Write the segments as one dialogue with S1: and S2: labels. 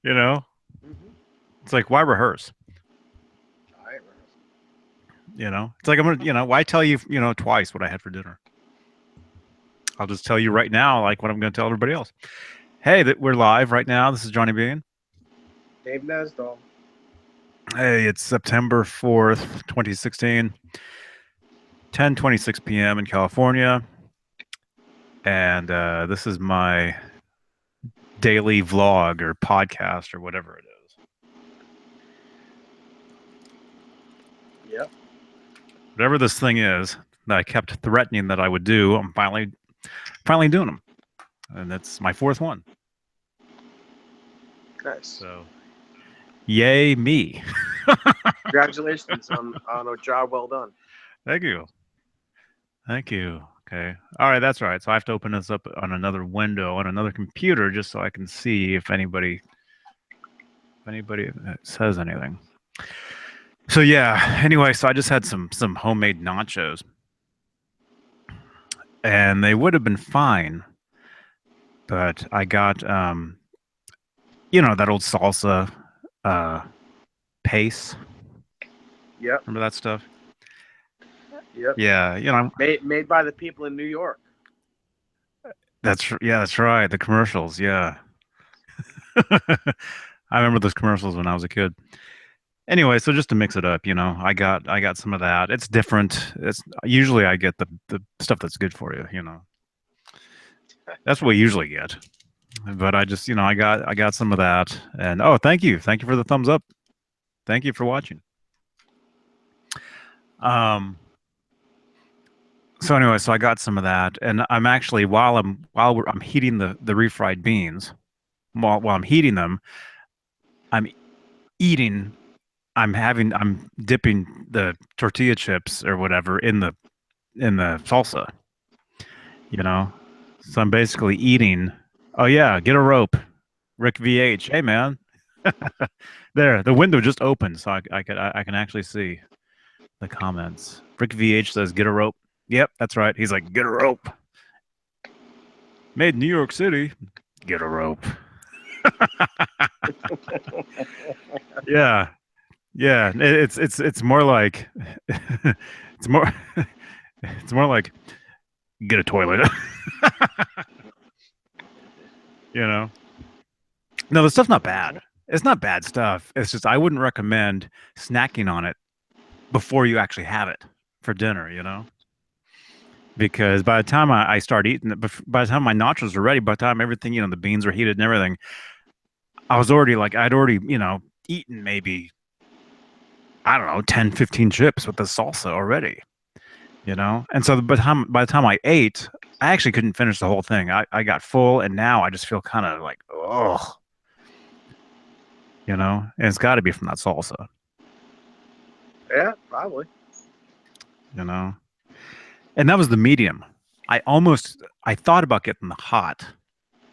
S1: You know,
S2: Mm-hmm.
S1: it's like why rehearse?
S2: I ain't rehearsing.
S1: It's like I'm gonna, why tell you, twice what I had for dinner? I'll just tell you right now, like what I'm gonna tell everybody else. Hey, that we're live right now. This is Johnny Bean.
S2: Dave Nesdall.
S1: Hey, it's September 4th, 2016, 10:26 p.m. in California, and this is my daily vlog or podcast or whatever it is.
S2: Yep.
S1: Whatever this thing is that I kept threatening that I would do, I'm finally doing them, and it's my fourth one.
S2: Nice.
S1: So, yay me!
S2: Congratulations on a job well done.
S1: Thank you, thank you. Okay, all right, that's right. So I have to open this up on another window on another computer just so I can see if anybody says anything. So yeah. Anyway, so I just had some homemade nachos, and they would have been fine, but I got that old salsa uh paste.
S2: Yep.
S1: Remember that stuff?
S2: Yep.
S1: Yeah,
S2: Made by the people in New York.
S1: that's right. The commercials, yeah. I remember those commercials when I was a kid. Anyway, so just to mix it up, I got some of that. It's different. It's usually I get the stuff that's good for you. That's what we usually get. But I just, I got some of that. And oh, thank you. Thank you for the thumbs up. Thank you for watching. Um so anyway, so I got some of that, and I'm actually I'm heating the refried beans. While I'm heating them, I'm eating I'm dipping the tortilla chips or whatever in the salsa, you know? So I'm basically eating. Oh yeah, get a rope. Rick VH. Hey man. There, the window just opened so I can actually see the comments. Rick VH says get a rope. Yep, that's right. He's like, get a rope. Made in New York City. Get a rope. Yeah. Yeah, it's more like it's more it's more like get a toilet. you know. No, the stuff's not bad. It's not bad stuff. It's just I wouldn't recommend snacking on it before you actually have it for dinner. Because by the time I start eating it, by the time my nachos are ready, by the time everything, the beans are heated and everything, I was already like, I'd already, eaten maybe, I don't know, 10, 15 chips with the salsa already. And so by the time I ate, I actually couldn't finish the whole thing. I got full, and now I just feel kind of like, oh, and it's got to be from that salsa,
S2: Yeah, probably.
S1: you know. And that was the medium. I thought about getting the hot,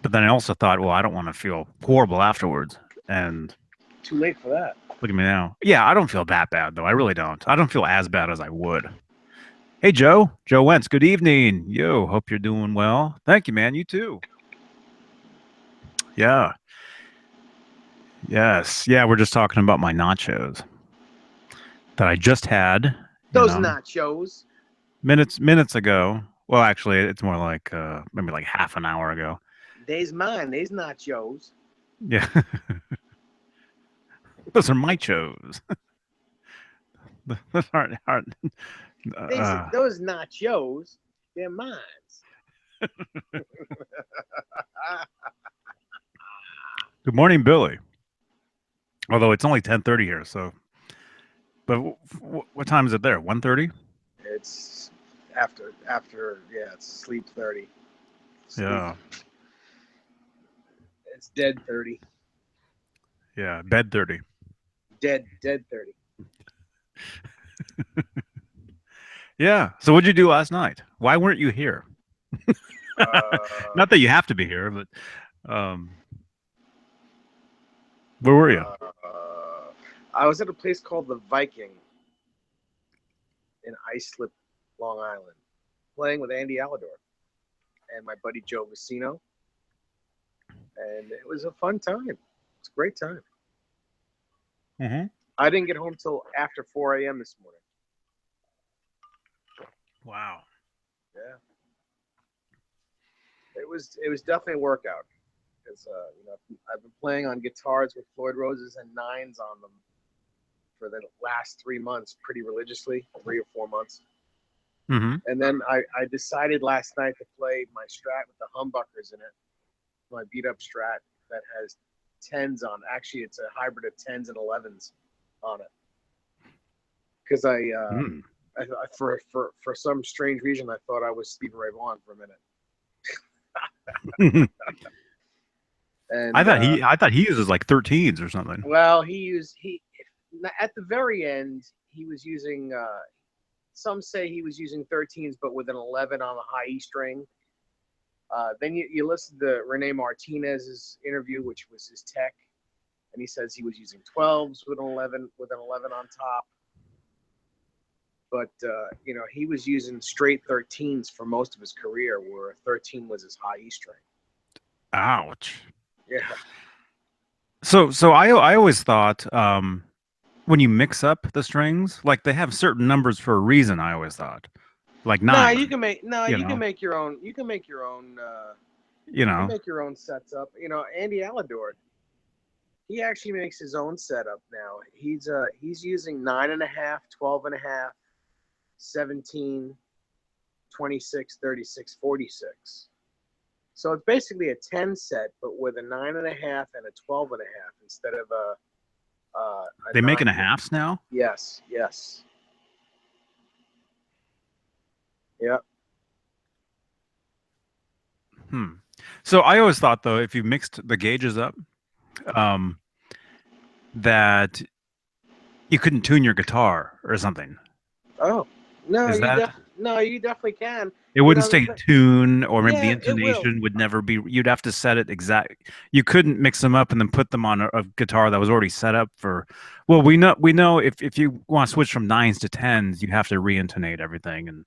S1: but then I also thought, well, I don't want to feel horrible afterwards. And
S2: Too late for that.
S1: look at me now. Yeah, I don't feel that bad though. I really don't. I don't feel as bad as I would. Hey, Joe. Joe Wentz. Good evening. Yo, hope you're doing well. Thank you, man. You too. Yeah. Yes. Yeah, we're just talking about my nachos that I just had, you
S2: Those
S1: know,
S2: nachos.
S1: minutes ago. Well, actually, it's more like maybe like half an hour ago.
S2: They's mine. They's nachos.
S1: Yeah. Those are my chos. Those aren't
S2: Those nachos. They're mine.
S1: Good morning, Billy. Although it's only 10:30 here, so but what time is it there? 1:30?
S2: It's after yeah. It's sleep 30. Sleep.
S1: Yeah.
S2: It's dead 30.
S1: Yeah, bed 30.
S2: Dead 30.
S1: Yeah. So what'd you do last night? Why weren't you here?
S2: Uh,
S1: Not that you have to be here, but um where were you?
S2: I was at a place called the Viking in Islip, Long Island, playing with Andy Alador and my buddy Joe Vicino, and it was a fun time. It's a great time.
S1: Mm-hmm.
S2: I didn't get home till after 4 a.m. this morning.
S1: Wow.
S2: Yeah, it was definitely a workout. Because I've been playing on guitars with Floyd Roses and nines on them for the last 3 months, pretty religiously, 3 or 4 months.
S1: Mm-hmm.
S2: And then I decided last night to play my Strat with the humbuckers in it, my beat up Strat that has tens on. Actually, it's a hybrid of tens and 11s on it. Because
S1: Mm.
S2: for some strange reason, I thought I was Stevie Ray Vaughan for a minute.
S1: I
S2: And
S1: thought he uses like 13s or something.
S2: well, he at the very end he was using. Some say he was using 13s, but with an 11 on the high E string. Then you listen to Rene Martinez's interview, which was his tech, and he says he was using 12s with an 11 on top. But he was using straight 13s for most of his career, where a 13 was his high E string.
S1: Ouch.
S2: Yeah.
S1: So I always thought when you mix up the strings, like they have certain numbers for a reason. I always thought like
S2: No,
S1: nines,
S2: you can make no,
S1: you
S2: you can
S1: know,
S2: make your own. You can make your own.
S1: you
S2: You can
S1: know.
S2: make your own sets up. Andy Alador, he actually makes his own setup now. He's using 9.5, 12.5, 17, 26, 36, 46. So it's basically a 10 set, but with a 9.5 and a 12.5 instead of a
S1: They making
S2: nine.
S1: a halves now.
S2: Yes, yes, yeah.
S1: Hmm. So I always thought though, if you mixed the gauges up, um, that you couldn't tune your guitar or something.
S2: Oh no,
S1: Is that
S2: you definitely can.
S1: it
S2: You
S1: wouldn't
S2: know,
S1: stay in tune, or maybe the
S2: yeah, it will.
S1: intonation would never be, you'd have to set it exact. You couldn't mix them up and then put them on a guitar that was already set up for, well, we know if you want to switch from nines to tens, you have to re-intonate everything. And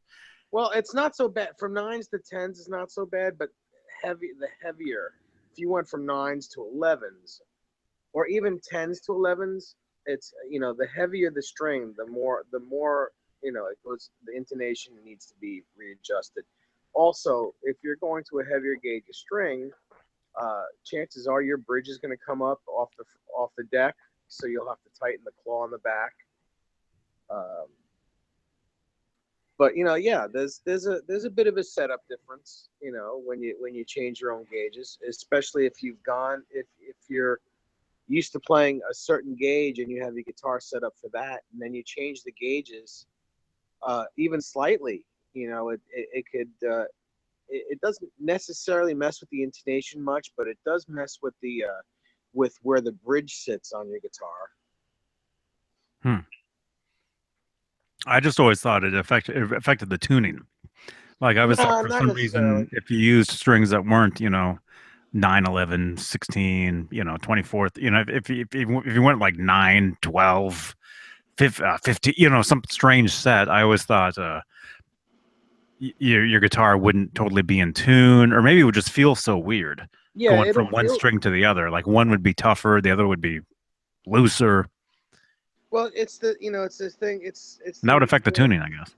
S2: Well, it's not so bad. From nines to tens is not so bad, but the heavier. If you went from nines to 11s, or even tens to 11s, it's the heavier the string, the more it goes. The intonation needs to be readjusted. Also, if you're going to a heavier gauge of string, chances are your bridge is going to come up off the deck, so you'll have to tighten the claw on the back. Um, but yeah, there's a bit of a setup difference, when you change your own gauges, especially if you're used to playing a certain gauge and you have your guitar set up for that, and then you change the gauges, even slightly. It could it doesn't necessarily mess with the intonation much, but it does mess with where the bridge sits on your guitar.
S1: hmm, I just always thought it affected the tuning. Like I was thought
S2: No,
S1: for
S2: not
S1: some
S2: necessarily.
S1: reason, if you used strings that weren't, 9, 11, 16, 24th, if you went like 9, 12, 50, some strange set, I always thought your guitar wouldn't totally be in tune, or maybe it would just feel so weird
S2: Yeah,
S1: going
S2: it'll
S1: from one
S2: feel.
S1: string to the other. Like one would be tougher, the other would be looser.
S2: Well, it's this thing. It's
S1: And that would
S2: the
S1: affect the tuning, I guess.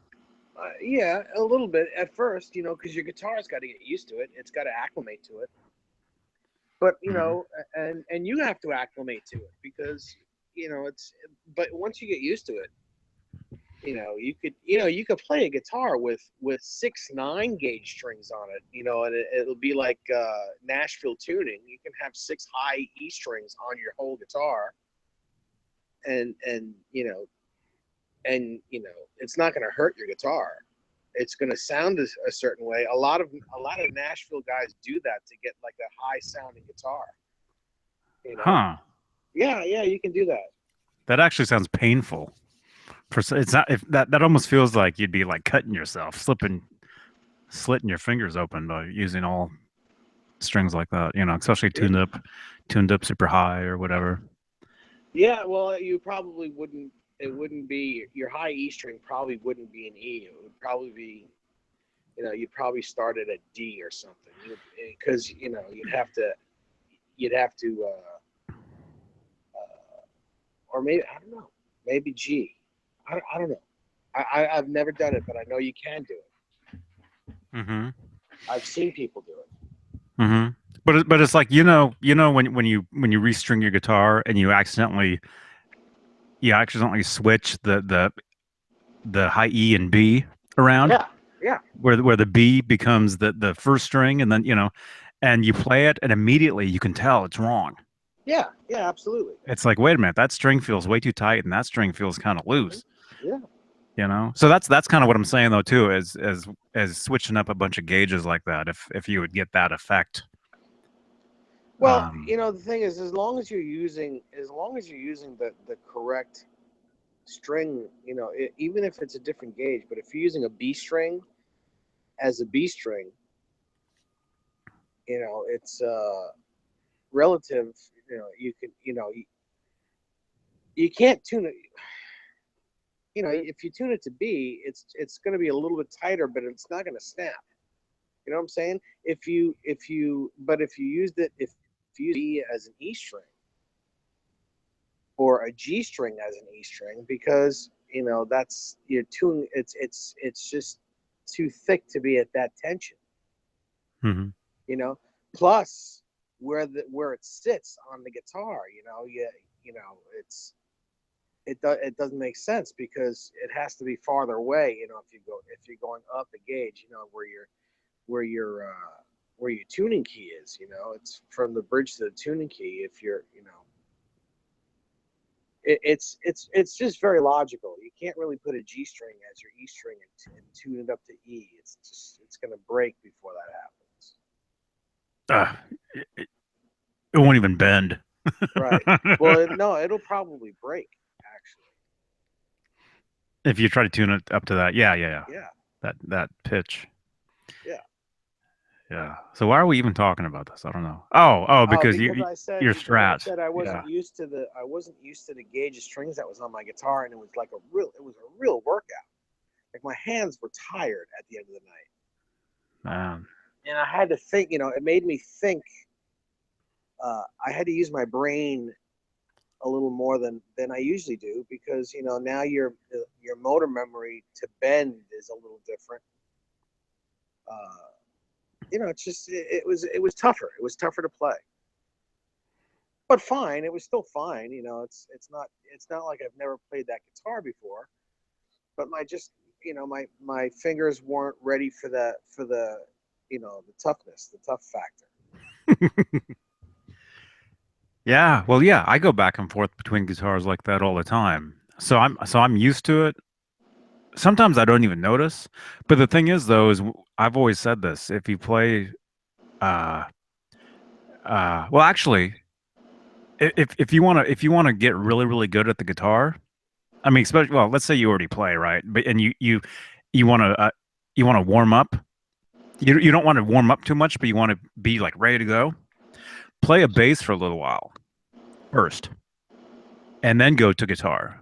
S2: yeah, a little bit at first, because your guitar's got to get used to it. It's got to acclimate to it. But
S1: Hmm.
S2: and you have to acclimate to it because it's. But once you get used to it, you could play a guitar with 6 9 gauge strings on it, and it'll be like Nashville tuning. You can have 6 high E strings on your whole guitar, and it's not going to hurt your guitar. It's going to sound a certain way. A lot of Nashville guys do that to get like a high sounding guitar. You know,
S1: Huh.
S2: yeah, yeah, you can do that.
S1: That actually sounds painful. It's not if that almost feels like you'd be like cutting yourself, slitting your fingers open by using all strings like that, especially
S2: Yeah,
S1: tuned up super high or whatever.
S2: yeah. Well, you probably wouldn't. It wouldn't be your high E string. Probably wouldn't be an E. It would probably be. You'd probably start at a D or something. Because you'd have to. or maybe I don't know, maybe G. I don't know. I've never done it, but I know you can do it.
S1: Hmm.
S2: I've seen people do it.
S1: Hmm. But it's like when you restring your guitar and you accidentally switch the high E and B around,
S2: Yeah, yeah,
S1: where the B becomes the first string, and then and you play it, and immediately you can tell it's wrong.
S2: yeah, yeah, absolutely.
S1: It's like, wait a minute, that string feels way too tight, and that string feels kind of
S2: Mhm.
S1: loose.
S2: Yeah.
S1: So that's kind of what I'm saying though too, as switching up a bunch of gauges like that, if you would get that effect.
S2: Well,
S1: Um,
S2: the thing is, as long as you're using the correct string, even if it's a different gauge, but if you're using a B string as a B string, it's relative. You can, you can't tune it. If you tune it to B, it's going to be a little bit tighter, but it's not going to snap. You know what I'm saying? But if you use B as an E string or a G string as an E string, because that's you're tuning. It's just too thick to be at that tension.
S1: mhm.
S2: You know. Plus, where it sits on the guitar, it's it doesn't make sense because it has to be farther away. If you're going up a gauge, where your where your tuning key is. It's from the bridge to the tuning key. If you're it's just very logical. You can't really put a G string as your E string and tune it up to E. It's going to break before that happens.
S1: Uh, it, it won't even bend.
S2: Right. Well, no, it'll probably break actually.
S1: If you try to tune it up to that, yeah, yeah, yeah,
S2: Yeah.
S1: that pitch.
S2: Yeah.
S1: Yeah. So why are we even talking about this? I don't know. Oh,
S2: Oh,
S1: because your
S2: because I
S1: strats.
S2: said
S1: Yeah.
S2: I wasn't used to the gauge of strings that was on my guitar, and it was a real workout. Like my hands were tired at the end of the night,
S1: Man.
S2: and I had to think. It made me think. I had to use my brain a little more than I usually do because now your motor memory to bend is a little different. It's just it was tougher. It was tougher to play, but fine. It was still fine. It's not like I've never played that guitar before, but my fingers weren't ready for the the toughness, the tough factor.
S1: Yeah. Well, yeah, I go back and forth between guitars like that all the time. So I'm used to it. Sometimes I don't even notice. But the thing is though is I've always said this, if you play uh well actually if you want to get really really good at the guitar, I mean especially well, let's say you already play, right? But and you want to warm up. You don't want to warm up too much, but you want to be like ready to go. Play a bass for a little while first, and then go to guitar.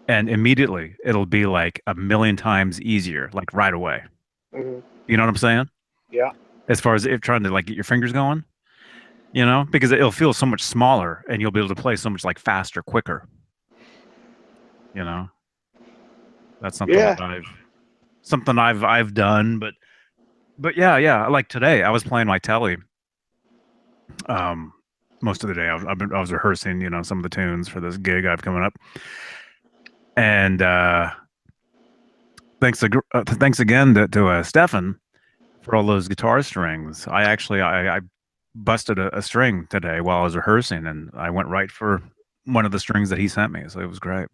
S1: And immediately it'll be like a million times easier, like right away.
S2: Mm-hmm.
S1: You know what I'm saying?
S2: Yeah.
S1: As far as if trying to like get your fingers going, because it'll feel so much smaller and you'll be able to play so much like faster, quicker. You know, that's
S2: Yeah.
S1: something I've done, but yeah, yeah. Like today, I was playing my telly. Um, most of the day, I was rehearsing, some of the tunes for this gig I've coming up, and thanks again to Stefan for all those guitar strings. I busted a string today while I was rehearsing, and I went right for one of the strings that he sent me. So it was great.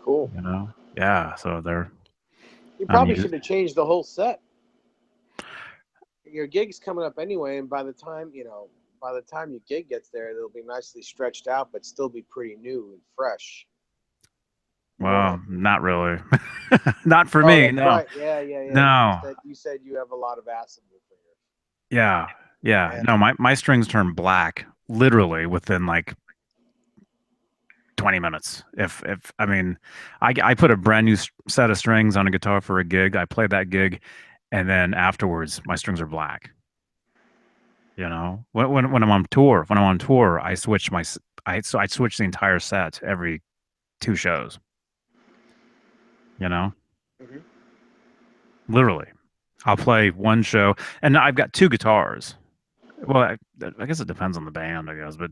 S2: Cool.
S1: Yeah. So they're
S2: You
S1: I'm
S2: probably
S1: used.
S2: should have changed the whole set. Your gig's coming up anyway, and by the time your gig gets there, it'll be nicely stretched out, but still be pretty new and fresh. You want to?
S1: Well, not really. Not for
S2: Oh,
S1: me.
S2: that's
S1: No,
S2: right. Yeah, yeah, yeah. You
S1: no.
S2: said you said you have a lot of acid in your fingers.
S1: Yeah, yeah.
S2: Yeah.
S1: No, my strings turn black literally within like 20 minutes. If I mean, I put a brand new set of strings on a guitar for a gig. I play that gig, and then afterwards, my strings are black. When I'm on tour, I switch I switch the entire set every two shows. You know,
S2: Hmm.
S1: literally. I'll play one show, and I've got two guitars. Well, I guess it depends on the band, I guess, but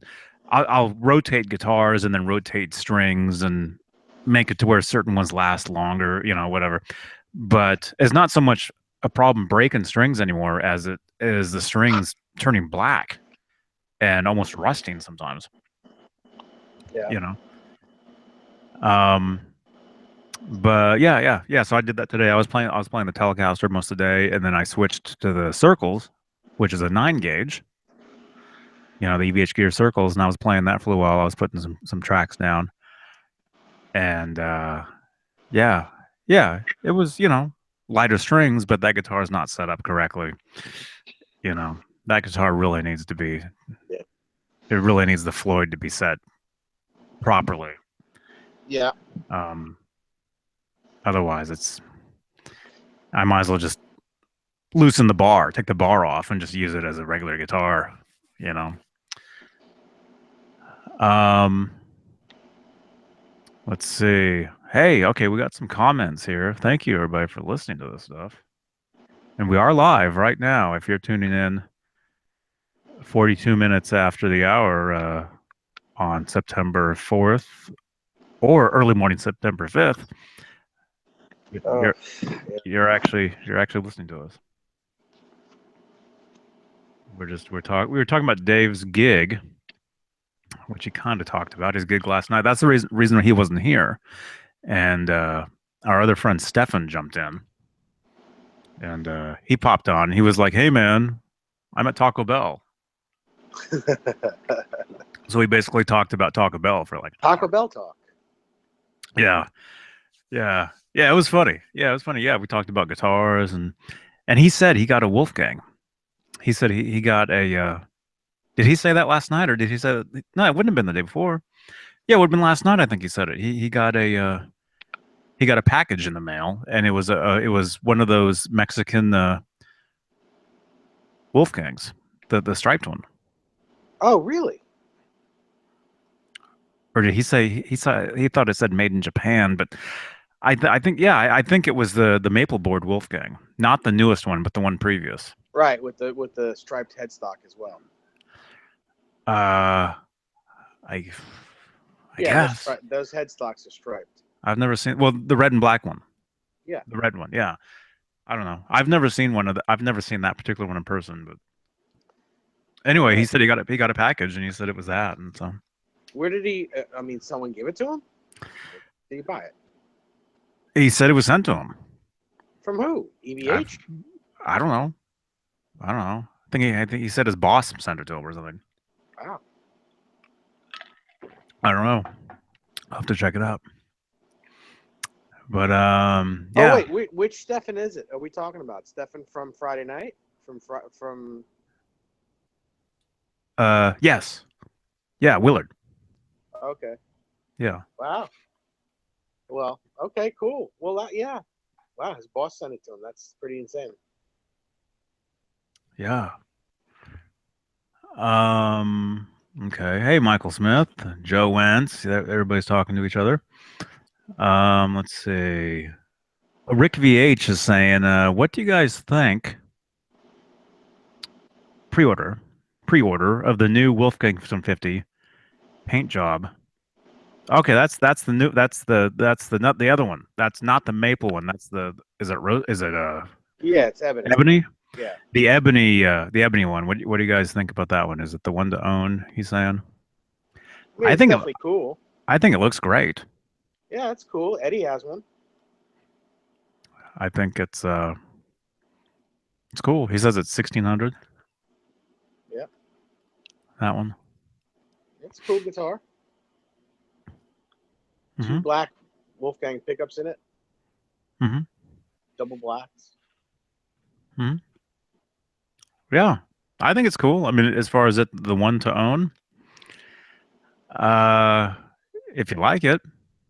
S1: I'll rotate guitars and then rotate strings and make it to where certain ones last longer, whatever. But it's not so much a problem breaking strings anymore as it is the strings turning black and almost rusting sometimes,
S2: Yeah.
S1: you know. Um, but yeah. So I did that today. I was playing the Telecaster most of the day, and then I switched to the Circles, which is a 9 gauge. The EVH Gear Circles, and I was playing that for a while. I was putting some tracks down, and yeah, yeah, it was lighter strings, but that guitar is not set up correctly. You know, that guitar really needs to be.
S2: Yeah.
S1: It really needs the Floyd to be set properly.
S2: Yeah.
S1: Um, Otherwise, I might as well just loosen the bar, take the bar off, and just use it as a regular guitar. You know. Um, let's see. Hey, okay, we got some comments here. Thank you, everybody, for listening to this stuff. And we are live right now. If you're tuning in 42 minutes after the hour on September 4th or early morning September 5th,
S2: Oh,
S1: you're
S2: yeah.
S1: you're actually listening to us. We were talking about Dave's gig, which he kind of talked about his gig last night. That's the reason he wasn't here. And our other friend Stefan jumped in, and he popped on. He was like, "Hey man, I'm at Taco Bell." So we basically talked about Taco Bell for like an
S2: Taco
S1: hour.
S2: Bell talk.
S1: Yeah, yeah. It was funny. Yeah, it was funny. Yeah, we talked about guitars and he said he got a Wolfgang. He said he got a. Did he say that last night or did he say that? No? It wouldn't have been the day before. Yeah, it would have been last night. I think he said it. He got a package in the mail and it was one of those Mexican Wolfgangs, the striped one.
S2: Oh, really?
S1: Or did he say he thought it said made in Japan? But I think yeah, I think it was the maple board Wolfgang, not the newest one, but the one previous.
S2: Right, with the striped headstock as well.
S1: Uh, I I
S2: Yeah,
S1: guess
S2: those headstocks are striped.
S1: I've never seen the red and black one,
S2: Yeah.
S1: the red one. Yeah, I don't know. I've never seen that particular one in person. But anyway, he
S2: Yeah.
S1: said he got a package, and he said it was that, and so
S2: Where did he? I mean, someone give it to him. Did he buy it
S1: he said it was sent to him.
S2: from who?
S1: I
S2: EVH.
S1: I don't know. I don't know. I think he said his boss sent it to him or something.
S2: Wow.
S1: I don't know. I'll have to check it out. But
S2: Oh
S1: yeah.
S2: wait, which Stefan is it? Are we talking about Stefan from Friday night? From
S1: Yes. Yeah, Willard.
S2: Okay.
S1: Yeah.
S2: Wow. Well, okay, cool. Well, yeah. Wow, his boss sent it to him. That's pretty insane.
S1: Yeah. Um okay. Hey, Michael Smith, Joe Wentz. Everybody's talking to each other. Let's see. Rick VH is saying, what do you guys think? Pre-order. Pre-order of the new Wolfgang 50 paint job. Okay, that's the new that's the not the other one. That's not the maple one. That's the is it
S2: Yeah, it's ebony.
S1: ebony?
S2: Yeah.
S1: The ebony one. What do you guys think about that one? Is it the one to own? He's saying.
S2: I mean,
S1: I
S2: it's
S1: think
S2: definitely cool.
S1: I think it looks great.
S2: Yeah, it's cool. Eddie has one.
S1: I think it's cool. He says it's 1600.
S2: Yeah,
S1: That one.
S2: it's a cool guitar. Two
S1: Mhm.
S2: black Wolfgang pickups in it,
S1: Mhm.
S2: double blacks.
S1: Mhm. Yeah. I think it's cool. I mean, as far as the one to own, uh if you like it.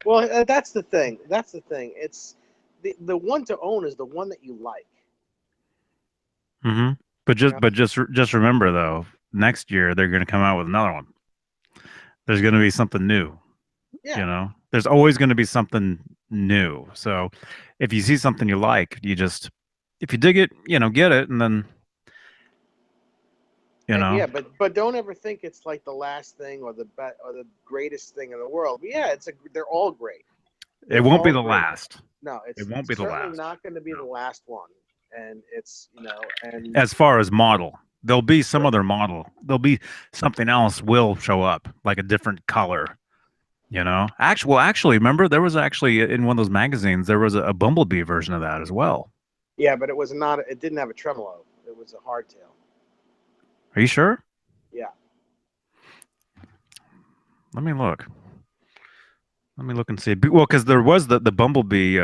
S2: Well, that's the thing. That's the thing. It's the one to own is the one that you like.
S1: Mhm. But
S2: You know?
S1: just remember though, next year they're going to come out with another one. There's going to be something new,
S2: Yeah,
S1: There's always going to be something new. So if you see something you like, if you dig it, get it, and then, you
S2: and
S1: know,
S2: yeah, but don't ever think it's like the last thing or the greatest thing in the world. But yeah, they're all great.
S1: it
S2: They're
S1: won't be
S2: all
S1: the
S2: great.
S1: last.
S2: No,
S1: It
S2: it's
S1: won't be the
S2: certainly
S1: last.
S2: not going to be the
S1: No.
S2: last one. And it's and
S1: As far as model, there'll be some
S2: right.
S1: other model. There'll be something else will show up, like a different color. Actually, remember there was actually in one of those magazines there was a Bumblebee version of that as well.
S2: Yeah, but it was not. It didn't have a tremolo. It was a hardtail.
S1: Are you sure?
S2: Yeah.
S1: Let me look. Let me look and see. Well, because there was the Bumblebee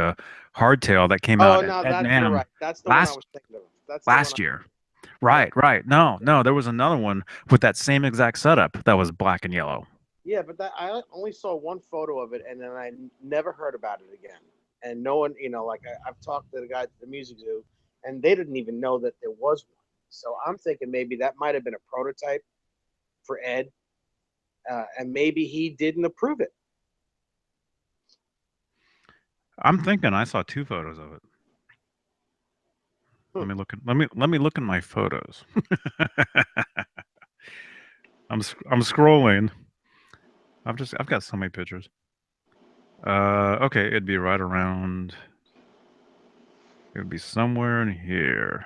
S1: hardtail that came
S2: Oh
S1: out
S2: no,
S1: at
S2: that you're
S1: NAM
S2: right. That's the one I
S1: last
S2: was thinking of. That's the one.
S1: last year.
S2: Yeah.
S1: Right, right. No, no, there was another one with that same exact setup that was black and yellow.
S2: Yeah, but that I only saw one photo of it, and then I never heard about it again. And no one, like I've talked to the guys at the music zoo, and they didn't even know that there was one. So I'm thinking maybe that might have been a prototype for Ed, and maybe he didn't approve it.
S1: I'm thinking I saw two photos of it.
S2: Hmm.
S1: Let me look at my photos. I'm scrolling. I've got so many pictures. Okay, it'd be right around. It would be somewhere in here.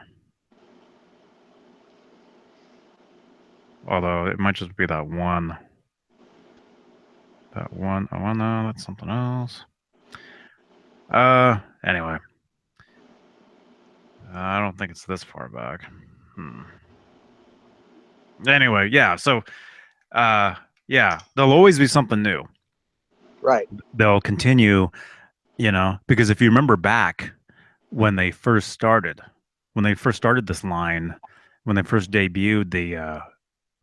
S1: Although it might just be that one. That one. Oh no, that's something else. Anyway, I don't think it's this far back. Hmm. Anyway, yeah. So, uh, yeah, there'll always be something new.
S2: Right.
S1: They'll continue, because if you remember back when they first started, this line, when they first debuted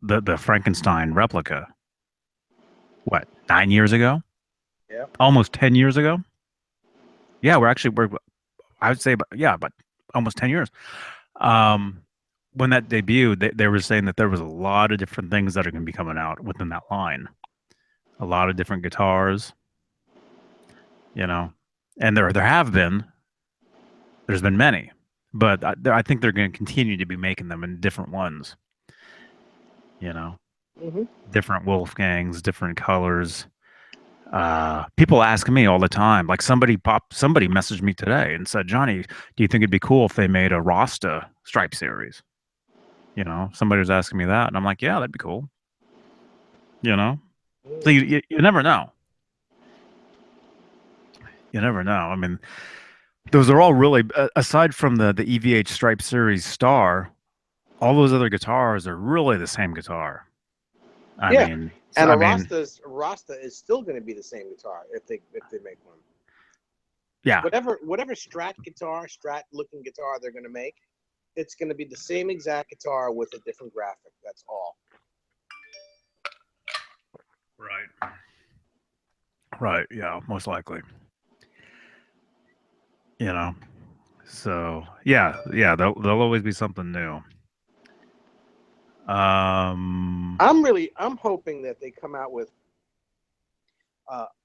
S1: the Frankenstein replica, what, 9 years ago?
S2: Yeah.
S1: Almost 10 years ago? Yeah, we're I would say, but yeah, but almost 10 years. Um, when that debuted, they were saying that there was a lot of different things that are going to be coming out within that line. A lot of different guitars, you know, and there have been. There's been many, but I think they're going to continue to be making them in different ones. You know,
S2: Hmm.
S1: different Wolfgangs, different colors. People ask me all the time. Like somebody messaged me today and said, "Johnny, do you think it'd be cool if they made a Rasta stripe series?" Somebody was asking me that, and I'm like, "Yeah, that'd be cool." You know, so you never know. You never know. I mean, those are all really aside from the EVH stripe series star. All those other guitars are really the same guitar. I
S2: Yeah.
S1: mean,
S2: And
S1: I mean,
S2: Rasta is still going to be the same guitar if they make one.
S1: yeah.
S2: Whatever Strat looking guitar they're going to make, it's going to be the same exact guitar with a different graphic. That's all.
S1: Right. Right. Yeah. Most likely. You know. So yeah, yeah. There'll always be something new. Um.
S2: I'm hoping that they come out with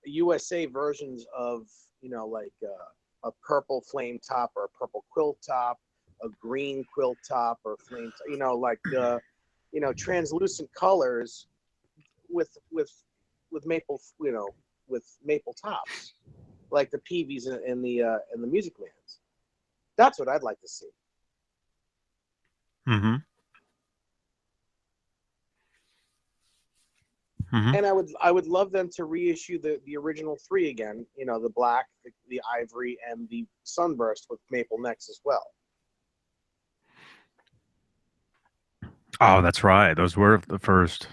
S2: USA versions of like a purple flame top or a purple quilt top, a green quilt top or flame, like translucent colors with maple, with maple tops, like the Peavies and the Music Mans. That's what I'd like to see.
S1: Hmm. Hmm.
S2: And I would love them to reissue the original three again. The black, the ivory, and the sunburst with maple necks as well.
S1: Oh, that's right. Those were the first.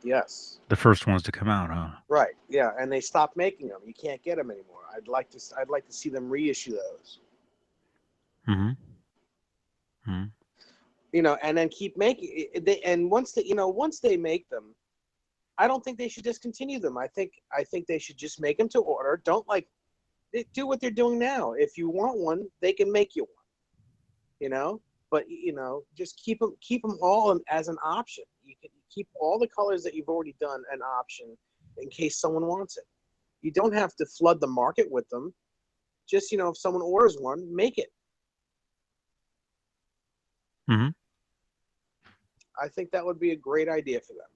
S2: Yes.
S1: The first ones to come out, huh?
S2: Right. Yeah, and they stopped making them. You can't get them anymore. I'd like to see them reissue those.
S1: Hmm. Hmm.
S2: And then keep making they and once they make them, I don't think they should discontinue them. I think they should just make them to order. Don't they do what they're doing now. If you want one, they can make you one. But just keep them all as an option. You can keep all the colors that you've already done an option, in case someone wants it. You don't have to flood the market with them. Just, if someone orders one, make it.
S1: Hmm.
S2: I think that would be a great idea for them,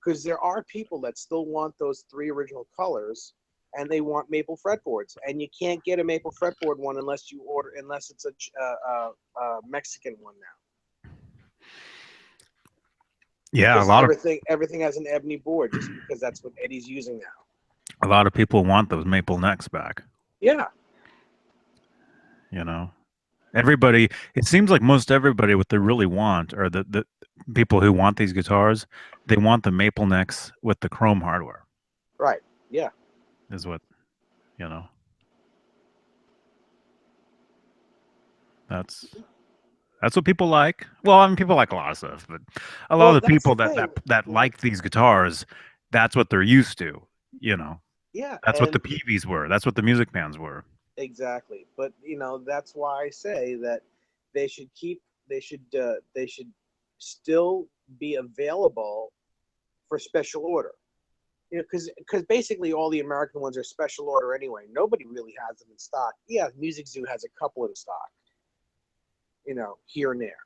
S2: because there are people that still want those three original colors, and they want maple fretboards, and you can't get a maple fretboard one unless it's a Mexican one now,
S1: Yeah,
S2: because everything has an ebony board, just because that's what Eddie's using now.
S1: a lot of people want those maple necks back.
S2: Yeah,
S1: You know, everybody. It seems like most everybody, what they really want, or the people who want these guitars, they want the maple necks with the chrome hardware.
S2: right. Yeah,
S1: Is what you know. That's That's what people like. Well, I mean, people like a lot of stuff, but a lot
S2: well,
S1: of the
S2: that's the
S1: people that that
S2: thing.
S1: that
S2: Mhm.
S1: like these guitars, that's what they're used to. You know,
S2: Yeah,
S1: that's what the
S2: and
S1: PVs were. That's what the music bands were.
S2: exactly. But that's why I say that they should keep they should still be available for special order. Because basically all the American ones are special order anyway. Nobody really has them in stock. Yeah, Music Zoo has a couple in stock, here and there.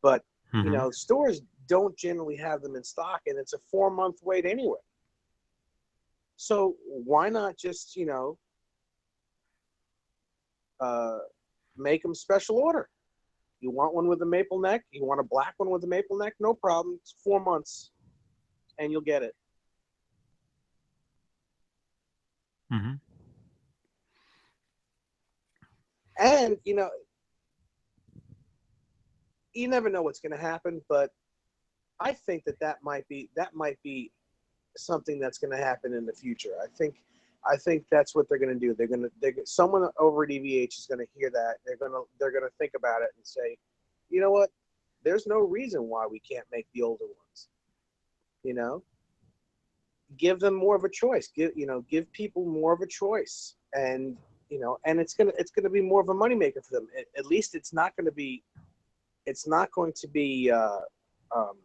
S2: But
S1: Hmm.
S2: stores don't generally have them in stock, and it's a 4 month wait anyway. So why not just uh, make them special order? You want one with a maple neck? You want a black one with a maple neck? No problem. It's 4 months, and you'll get it.
S1: Hmm.
S2: And you never know what's going to happen, but I think that might be something that's going to happen in the future. I think that's what they're going to do. Someone over at EVH is going to hear that. They're going to think about it and say, you know what? There's no reason why we can't make the older ones. You know, give them more of a choice. Give people more of a choice, and it's gonna be more of a moneymaker for them. At least it's not going to be um,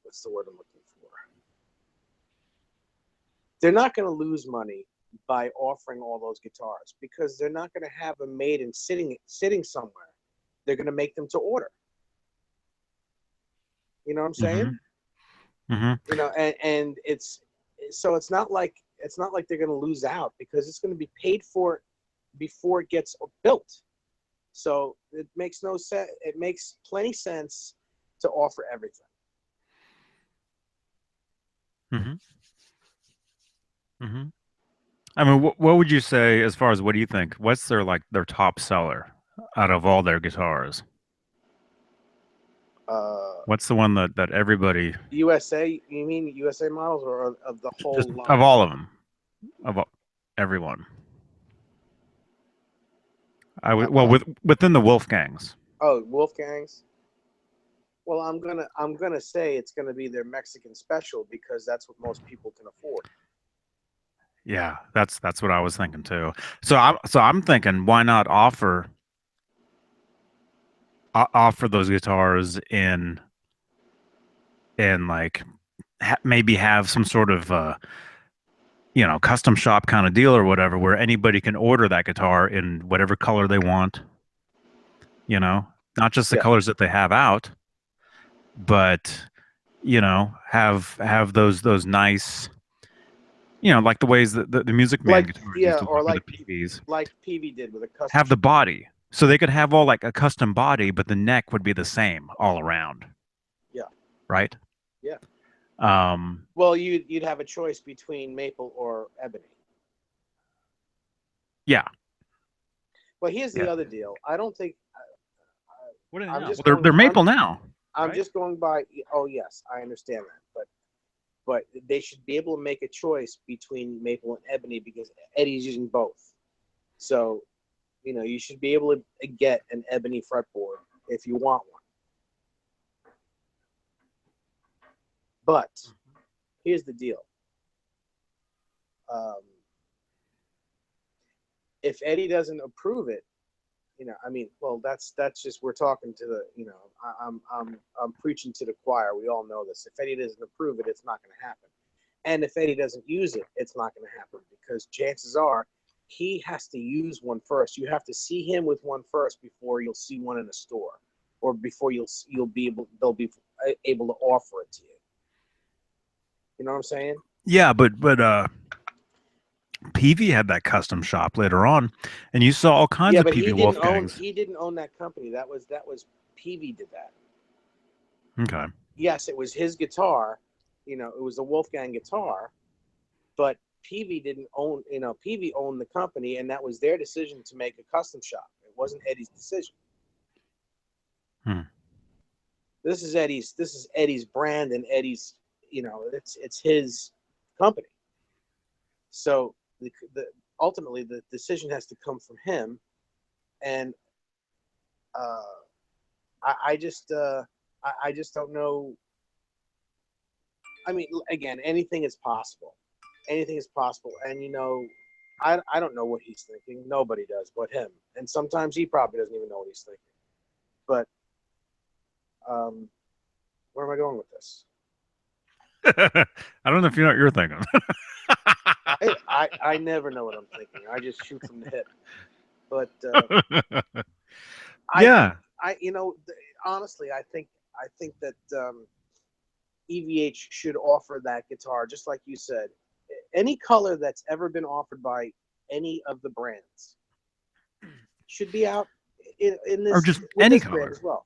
S2: what's the word I'm looking for? They're not going to lose money by offering all those guitars, because they're not going to have them made and sitting somewhere. They're going to make them to order. You know what I'm saying?
S1: Hmm. Hmm.
S2: And it's not like they're going to lose out, because it's going to be paid for before it gets built. So it makes no sense. It makes plenty sense to offer everything.
S1: Hmm. Hmm. I mean, what would you say as far as what do you think? What's their top seller out of all their guitars?
S2: Uh,
S1: What's the one that everybody
S2: USA, you mean USA models, or of the
S1: just
S2: whole
S1: of
S2: line?
S1: all of them, of all, everyone? I
S2: Uh,
S1: would well
S2: uh,
S1: within the Wolfgangs.
S2: oh, Wolfgangs. Well, I'm gonna say it's gonna be their Mexican special, because that's what most people can afford.
S1: Yeah, that's what I was thinking too. So I'm thinking, why not offer those guitars in like maybe have some sort of custom shop kind of deal or whatever, where anybody can order that guitar in whatever color they want. Not just the
S2: Yeah,
S1: colors that they have out, but have those nice, like the ways that the Music Man
S2: like
S1: guitars used
S2: yeah,
S1: to
S2: or
S1: look, or the
S2: like
S1: PVs.
S2: PV did with a custom
S1: Have the
S2: shop.
S1: body. So they could have all like a custom body, but the neck would be the same all around,
S2: Yeah,
S1: right?
S2: yeah.
S1: Um,
S2: Well, you'd have a choice between maple or ebony.
S1: yeah,
S2: Well, here's the
S1: yeah.
S2: other deal. I don't think
S1: What are they
S2: I'm
S1: now?
S2: just
S1: Well, they're
S2: going.
S1: they're maple now,
S2: I'm
S1: right?
S2: just going by. Oh yes, I understand that, but they should be able to make a choice between maple and ebony, because Eddie's using both. So you should be able to get an ebony fretboard if you want one. But here's the deal. Um, if Eddie doesn't approve it, I mean, well, that's just we're talking to the, I'm preaching to the choir. We all know this. If Eddie doesn't approve it, it's not going to happen. And if Eddie doesn't use it, it's not going to happen because chances are he has to use one first. You have to see him with one first before you'll see one in a store, or before you'll be able they'll be able to offer it to you. You know what I'm saying?
S1: Yeah, but PV had that custom shop later on, and you saw all kinds
S2: Yeah,
S1: of
S2: but
S1: PV Wolfgangs.
S2: he didn't own that company. That was PV did that.
S1: Okay.
S2: Yes, it was his guitar. It was a Wolfgang guitar, but PV didn't own. PV owned the company, and that was their decision to make a custom shop. It wasn't Eddie's decision.
S1: Hmm.
S2: This is Eddie's brand and Eddie's. It's his company. So the ultimately the decision has to come from him, and uh, I just don't know. I mean, again, anything is possible. Anything is possible, and I don't know what he's thinking. Nobody does but him, and sometimes he probably doesn't even know what he's thinking. But um, where am I going with this?
S1: I don't know if you know what you're thinking.
S2: I never know what I'm thinking. I just shoot from the hip. But I
S1: Yeah.
S2: I honestly I think that EVH should offer that guitar just like you said. Any color that's ever been offered by any of the brands should be out in
S1: Or
S2: this
S1: just
S2: with
S1: any
S2: this brand
S1: color.
S2: as well.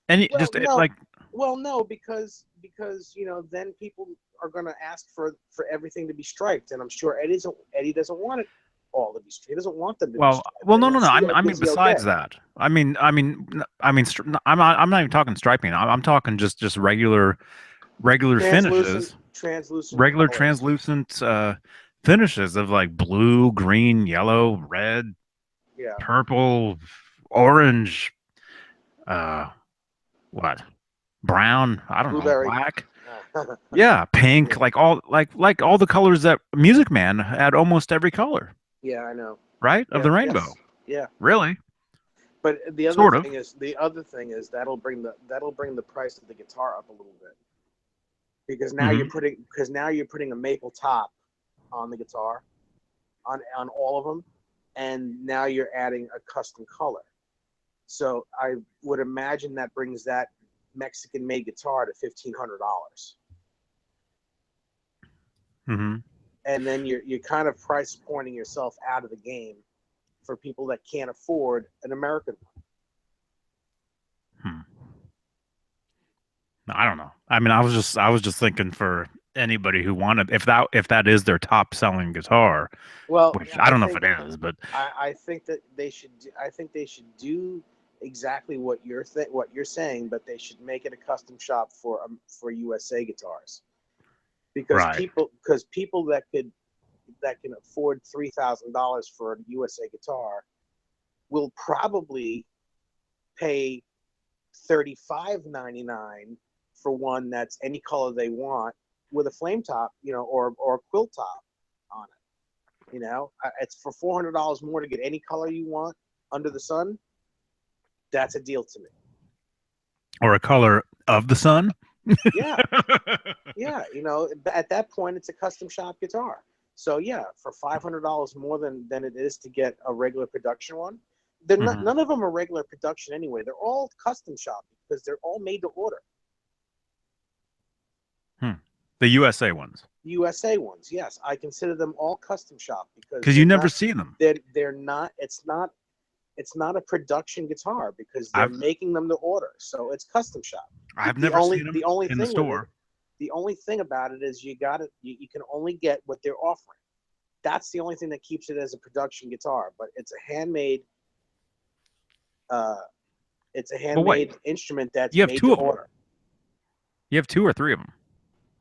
S1: Any
S2: Well,
S1: just
S2: no,
S1: like
S2: no, because then people are going to ask for everything to be striped, and I'm sure Eddie doesn't want it all to be striped. He doesn't want them to be striped
S1: well, no, no, no.
S2: unless
S1: I mean,
S2: he okay.
S1: besides that, I'm not even talking striping. I'm talking just regular
S2: Translucent
S1: finishes,
S2: translucent
S1: regular
S2: colors.
S1: translucent finishes of like blue, green, yellow, red,
S2: Yeah,
S1: purple, orange, uh, what, brown? I don't know,
S2: blueberry.
S1: black. Yeah, pink,
S2: Yeah,
S1: like all the colors that Music Man had, almost every color,
S2: yeah, I know.
S1: right? Of
S2: Yeah,
S1: the rainbow.
S2: yes, yeah.
S1: Really?
S2: But
S1: Sort of.
S2: the other thing is that'll bring the price of the guitar up a little bit
S1: Hmm.
S2: because now you're putting a maple top on the guitar on all of them, and now you're adding a custom color. So I would imagine that brings that Mexican made guitar to $1,500,
S1: Hmm.
S2: and then you're kind of price pointing yourself out of the game for people that can't afford an American one.
S1: Hmm. I don't know. I mean, I was just thinking for anybody who wanted, if that is their top selling guitar,
S2: Well,
S1: which I
S2: I
S1: don't know if
S2: think
S1: it is, but
S2: I think that they should do exactly what you're saying, but they should make it a custom shop for USA guitars
S1: right.
S2: because people that can afford $3,000 for a USA guitar will probably pay $35.99 for one that's any color they want with a flame top, or a quilt top on it. It's for $400 more to get any color you want under the sun. That's a deal to me.
S1: Or a color of the sun.
S2: Yeah, yeah. At that point, it's a custom shop guitar. So yeah, for $500 more than it is to get a regular production one. They're not,
S1: Hmm.
S2: none of them are regular production anyway. They're all custom shop because they're all made to order.
S1: Hmm. The USA ones,
S2: USA ones, yes, I consider them all custom shop because
S1: because you never see them.
S2: they're not. It's not a production guitar because they're
S1: I've
S2: making them to order. So it's custom shop. The,
S1: I've
S2: the
S1: never
S2: only
S1: seen them
S2: the only
S1: in the
S2: thing with it,
S1: store.
S2: the only thing about it is you can only get what they're offering. That's the only thing that keeps it as a production guitar. But uh, it's a
S1: But wait,
S2: handmade instrument that's
S1: you have
S2: made to
S1: two of them.
S2: order.
S1: You have two or three of them.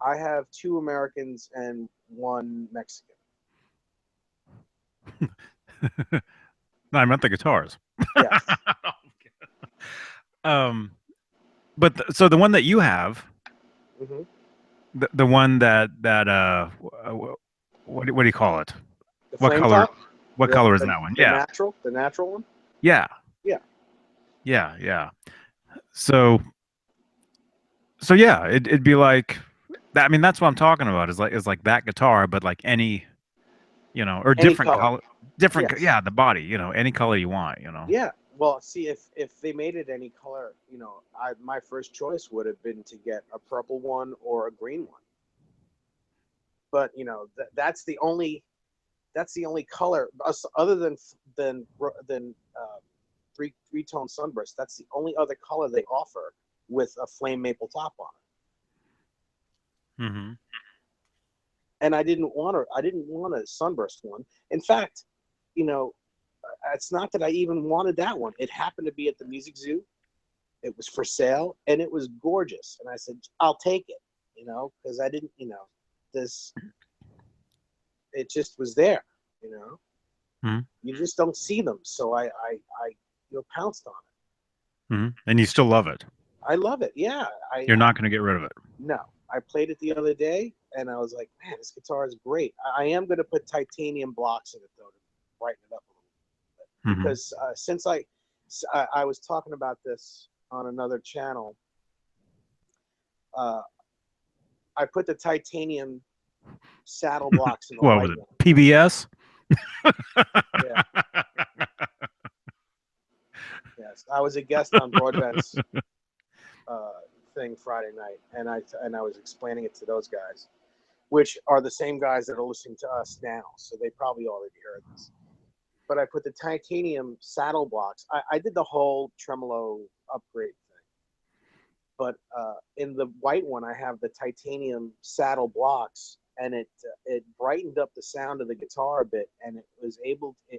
S2: I have two Americans and one Mexican.
S1: No, I meant the guitars.
S2: Yes.
S1: um, but so the one that you have,
S2: Hmm.
S1: the one what do you call it?
S2: The
S1: What
S2: flame
S1: color?
S2: top,
S1: What
S2: the,
S1: color is
S2: the
S1: that one?
S2: the
S1: Yeah,
S2: natural, the natural one.
S1: yeah.
S2: Yeah.
S1: Yeah, yeah. So so yeah, it'd be like that. I mean, that's what I'm talking about. Is like that guitar, but like any, or
S2: Any
S1: different
S2: color.
S1: color, different.
S2: Yes.
S1: Yeah, the body. Any color you want.
S2: Yeah. Well, see, if they made it any color, my first choice would have been to get a purple one or a green one. But that's the only color other than three tone sunburst. That's the only other color they offer with a flame maple top on it.
S1: Hmm.
S2: And I didn't want a sunburst one. In fact, you know, it's not that I even wanted that one. It happened to be at the Music Zoo. It was for sale and it was gorgeous. And I said, I'll take it, because I didn't, this, it just was there, you know,
S1: Hmm.
S2: you just don't see them. So I pounced on it.
S1: Hmm. And you still love it.
S2: I love it. Yeah.
S1: You're not going to get rid of it.
S2: No, I played it the other day and I was like, man, this guitar is great. I am going to put titanium blocks in it though, to brighten it up a little bit
S1: Hmm.
S2: because since I was talking about this on another channel, uh, I put the titanium saddle blocks in the
S1: What was
S2: white
S1: it?
S2: one.
S1: PBS?
S2: Yeah. Yes. I was a guest on Broadbent's uh, thing Friday night, and I was explaining it to those guys, which are the same guys that are listening to us now, so they probably already heard this. But I put the titanium saddle blocks. I did the whole tremolo upgrade thing, but in the white one, I have the titanium saddle blocks, and it brightened up the sound of the guitar a bit, and it was able, to,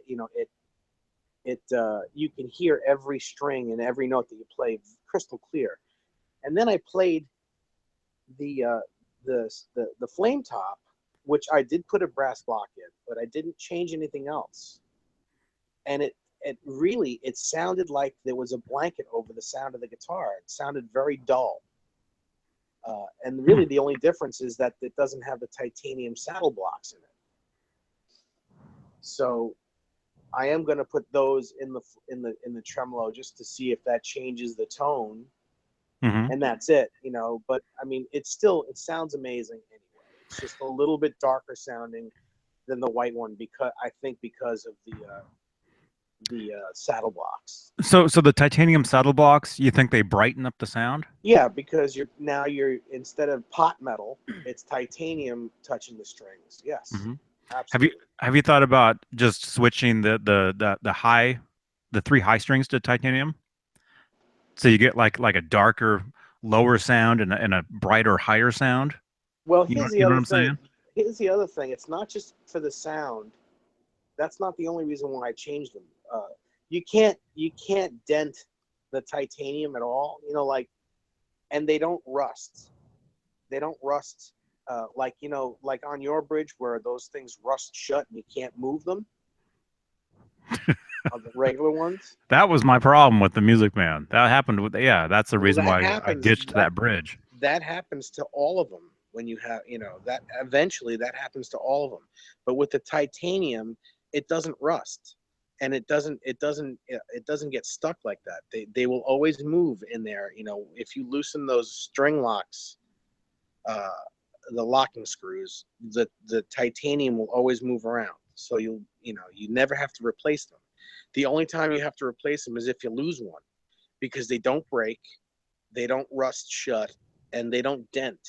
S2: you can hear every string and every note that you play crystal clear. And then I played the uh, the flame top, which I did put a brass block in, but I didn't change anything else. And it sounded like there was a blanket over the sound of the guitar. It sounded very dull. And
S1: Hmm.
S2: really, the only difference is that it doesn't have the titanium saddle blocks in it. So I am going to put those in the tremolo just to see if that changes the tone,
S1: Hmm.
S2: and that's it. But I mean, it sounds amazing anyway. It's just a little bit darker sounding than the white one because I think because of the saddle blocks.
S1: So the titanium saddle blocks, you think they brighten up the sound?
S2: Yeah, because you're instead of pot metal, it's titanium touching the strings. Yes,
S1: Hmm. Have you
S2: absolutely.
S1: have you thought about just switching the three high strings to titanium? So you get like a darker lower sound and a brighter higher sound.
S2: Well,
S1: You know
S2: here's the
S1: you know what
S2: other
S1: I'm
S2: thing.
S1: saying?
S2: Here's the other thing. It's not just for the sound. That's not the only reason why I changed them. You can't dent the titanium at all. And they don't rust. They don't rust. Like on your bridge where those things rust shut and you can't move them on the regular ones.
S1: That was my problem with the Music Man. That happened with yeah, that's the
S2: Well,
S1: reason
S2: that
S1: why I
S2: happens.
S1: ditched that bridge.
S2: That happens to all of them when you have that eventually that happens to all of them. But with the titanium, it doesn't rust, and it doesn't get stuck like that. They will always move in there. If you loosen those string locks, uh, the locking screws, the titanium will always move around. So you never have to replace them. The only time you have to replace them is if you lose one, because they don't break, they don't rust shut, and they don't dent.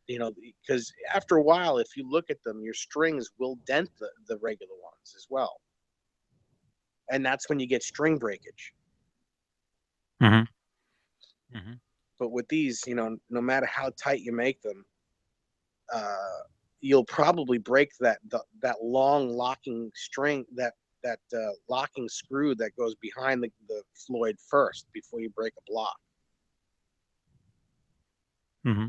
S2: Because after a while, if you look at them, your strings will dent the regular ones as well, and that's when you get string breakage.
S1: Hmm. Hmm.
S2: But with these, no matter how tight you make them, you'll probably break that long locking string, that locking screw that goes behind the Floyd first before you break a block.
S1: Hmm.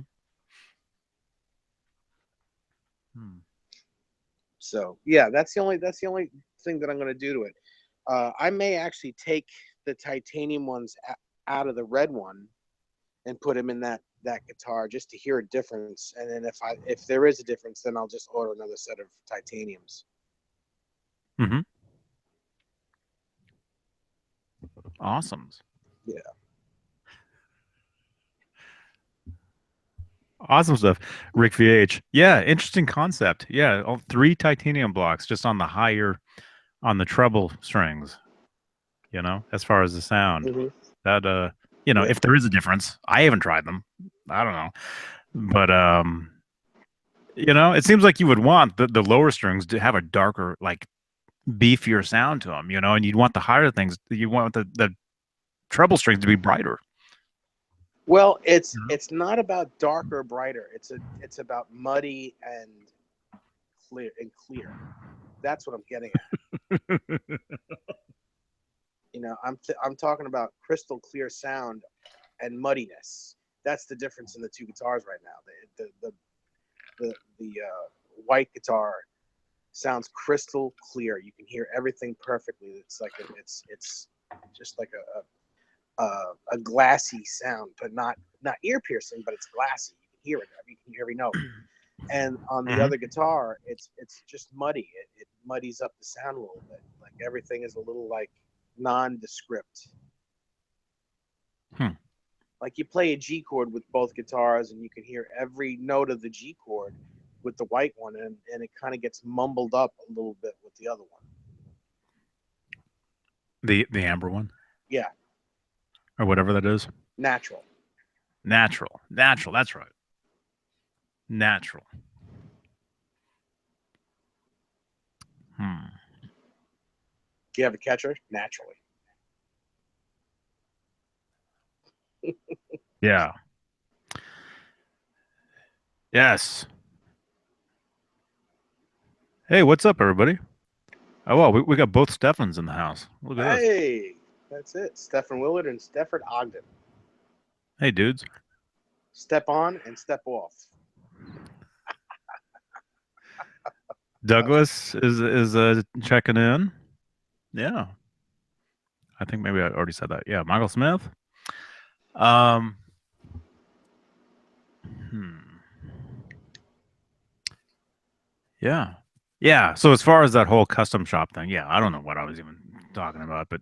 S1: Hmm.
S2: So yeah, that's the only thing that I'm going to do to it. I may actually take the titanium ones out of the red one and put them in that guitar just to hear a difference. And then if there is a difference, then I'll just order another set of titaniums.
S1: Hmm. Awesome.
S2: Yeah.
S1: Awesome stuff. Rick VH. Yeah, interesting concept. Yeah, all three titanium blocks just on the higher on the treble strings, as far as the sound.
S2: Hmm.
S1: That
S2: Yeah.
S1: if there is a difference. I haven't tried them. I don't know. But it seems like you would want the lower strings to have a darker, like beefier sound to them, and you'd want the higher things, you want the treble strings to be brighter.
S2: Well, it's
S1: You
S2: it's not about dark or brighter. It's about muddy and clear. That's what I'm getting at.
S1: know?
S2: I'm talking about crystal clear sound and muddiness. That's the difference in the two guitars right now. The white guitar sounds crystal clear. You can hear everything perfectly. It's just like a glassy sound, but not ear piercing, but it's glassy. You can hear it. You can hear every note. And on the
S1: Mhm.
S2: other guitar, it's just muddy. It muddies up the sound a little bit. Like everything is a little like nondescript.
S1: Hmm.
S2: Like you play a G chord with both guitars, and you can hear every note of the G chord with the white one, and it kind of gets mumbled up a little bit with the other one.
S1: The amber one
S2: Yeah,
S1: or whatever that is.
S2: natural.
S1: Natural. Natural. That's right. Natural. Hmm.
S2: Do you have a catcher? Naturally.
S1: Yeah. Yes. Hey, what's up, everybody? Oh, well, we got both Steffens in the house. Look at this.
S2: Hey, that's it. Stephen Willard and Stefford Ogden.
S1: Hey, dudes.
S2: Step on and step off.
S1: Douglas is checking in. Yeah. I think maybe I already said that. Yeah, Michael Smith. Um. Hmm. Yeah. Yeah. So as far as that whole custom shop thing, yeah, I don't know what I was even talking about, but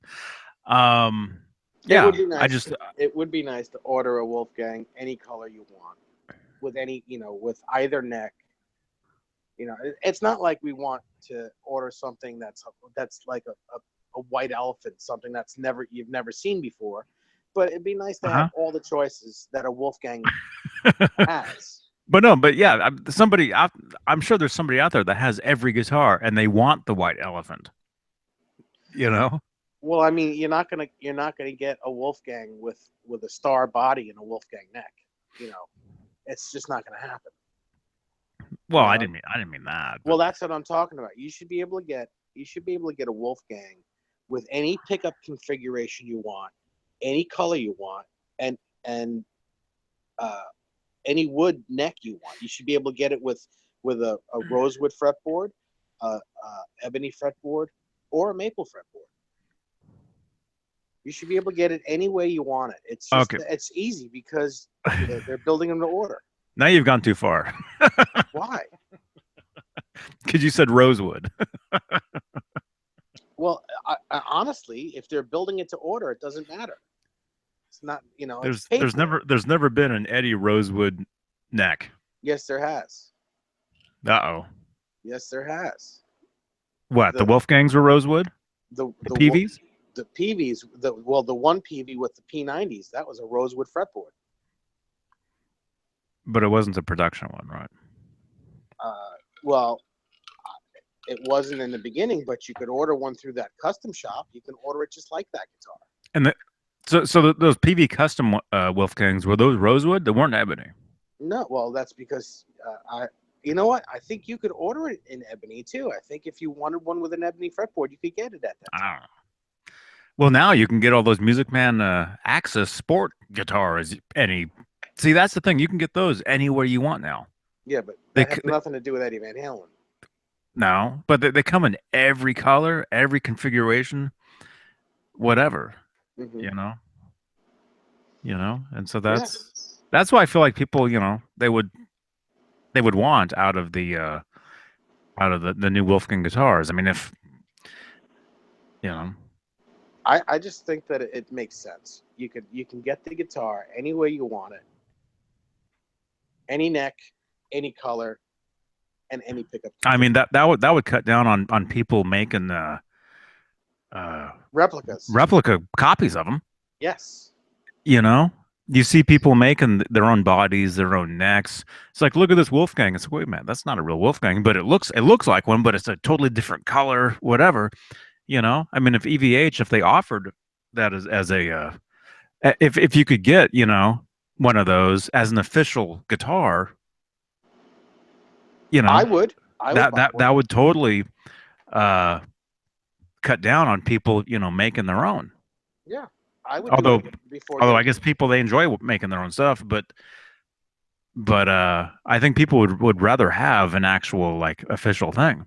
S1: um,
S2: It
S1: yeah,
S2: would be
S1: I
S2: nice.
S1: just
S2: It would be nice to order a Wolfgang any color you want, with with either neck. It's not like we want to order something that's like a white elephant, something you've never seen before. But it'd be nice to have
S1: uh-huh.
S2: all the choices that a Wolfgang has.
S1: But no, but yeah, I'm sure there's somebody out there that has every guitar and they want the white elephant, you know?
S2: Well, I mean, you're not gonna get a Wolfgang with a star body and a Wolfgang neck. You know, it's just not gonna happen.
S1: Well,
S2: You know,
S1: I didn't mean that,
S2: well,
S1: but
S2: that's what I'm talking about. You should be able to get a Wolfgang with any pickup configuration you want, any color you want, and uh, any wood neck you want. You should be able to get it with a rosewood fretboard, ebony fretboard, or a maple fretboard. You should be able to get it any way you want it.
S1: okay.
S2: It's easy because they're building them to order.
S1: Now you've gone too far
S2: Why?
S1: because you said rosewood.
S2: Well, honestly, if they're building it to order, it doesn't matter. It's not, it's paid for.
S1: There's never been an Eddie Rosewood neck.
S2: Yes, there has.
S1: Uh-oh.
S2: Yes, there has.
S1: What? The
S2: The
S1: Wolfgangs were rosewood?
S2: the
S1: The
S2: the
S1: PVs?
S2: the PVs, the one PV with the P90s, that was a rosewood fretboard.
S1: But it wasn't a production one, right?
S2: Well, it wasn't in the beginning, but you could order one through that custom shop. You can order it just like that guitar.
S1: And those PV custom Wolfgangs, were those rosewood? They weren't ebony.
S2: No, well, that's because you know what? I think you could order it in ebony too. I think if you wanted one with an ebony fretboard, you could get it at that
S1: I
S2: time.
S1: don't know. Well, now you can get all those Music Man Access Sport guitars. Any see, that's the thing. You can get those anywhere you want now.
S2: Yeah, but
S1: They,
S2: that has nothing to do with Eddie Van Halen.
S1: no, but they come in every color, every configuration, whatever.
S2: Hmm.
S1: You know, and so
S2: Yeah.
S1: that's why I feel like people, they would want out of the new Wolfgang guitars. I mean, if you know,
S2: I just think that it makes sense. You can get the guitar any way you want it, any neck, any color, and any pickup
S1: I
S2: control.
S1: mean that would cut down on people making uh
S2: Replicas.
S1: replica copies of them.
S2: Yes.
S1: You know, you see people making their own bodies, their own necks. It's like, look at this Wolfgang. It's like, wait, man, that's not a real Wolfgang, but it looks like one, but it's a totally different color, whatever. I mean, if EVH, if they offered that as a if you could get, one of those as an official guitar, you
S2: I
S1: know,
S2: would. I would
S1: that
S2: buy
S1: that
S2: one.
S1: that would totally uh cut down on people, making their own.
S2: Yeah. I would do
S1: Although
S2: it before
S1: although I
S2: yours
S1: guess
S2: was.
S1: people they enjoy making their own stuff, but I think people would rather have an actual like official thing,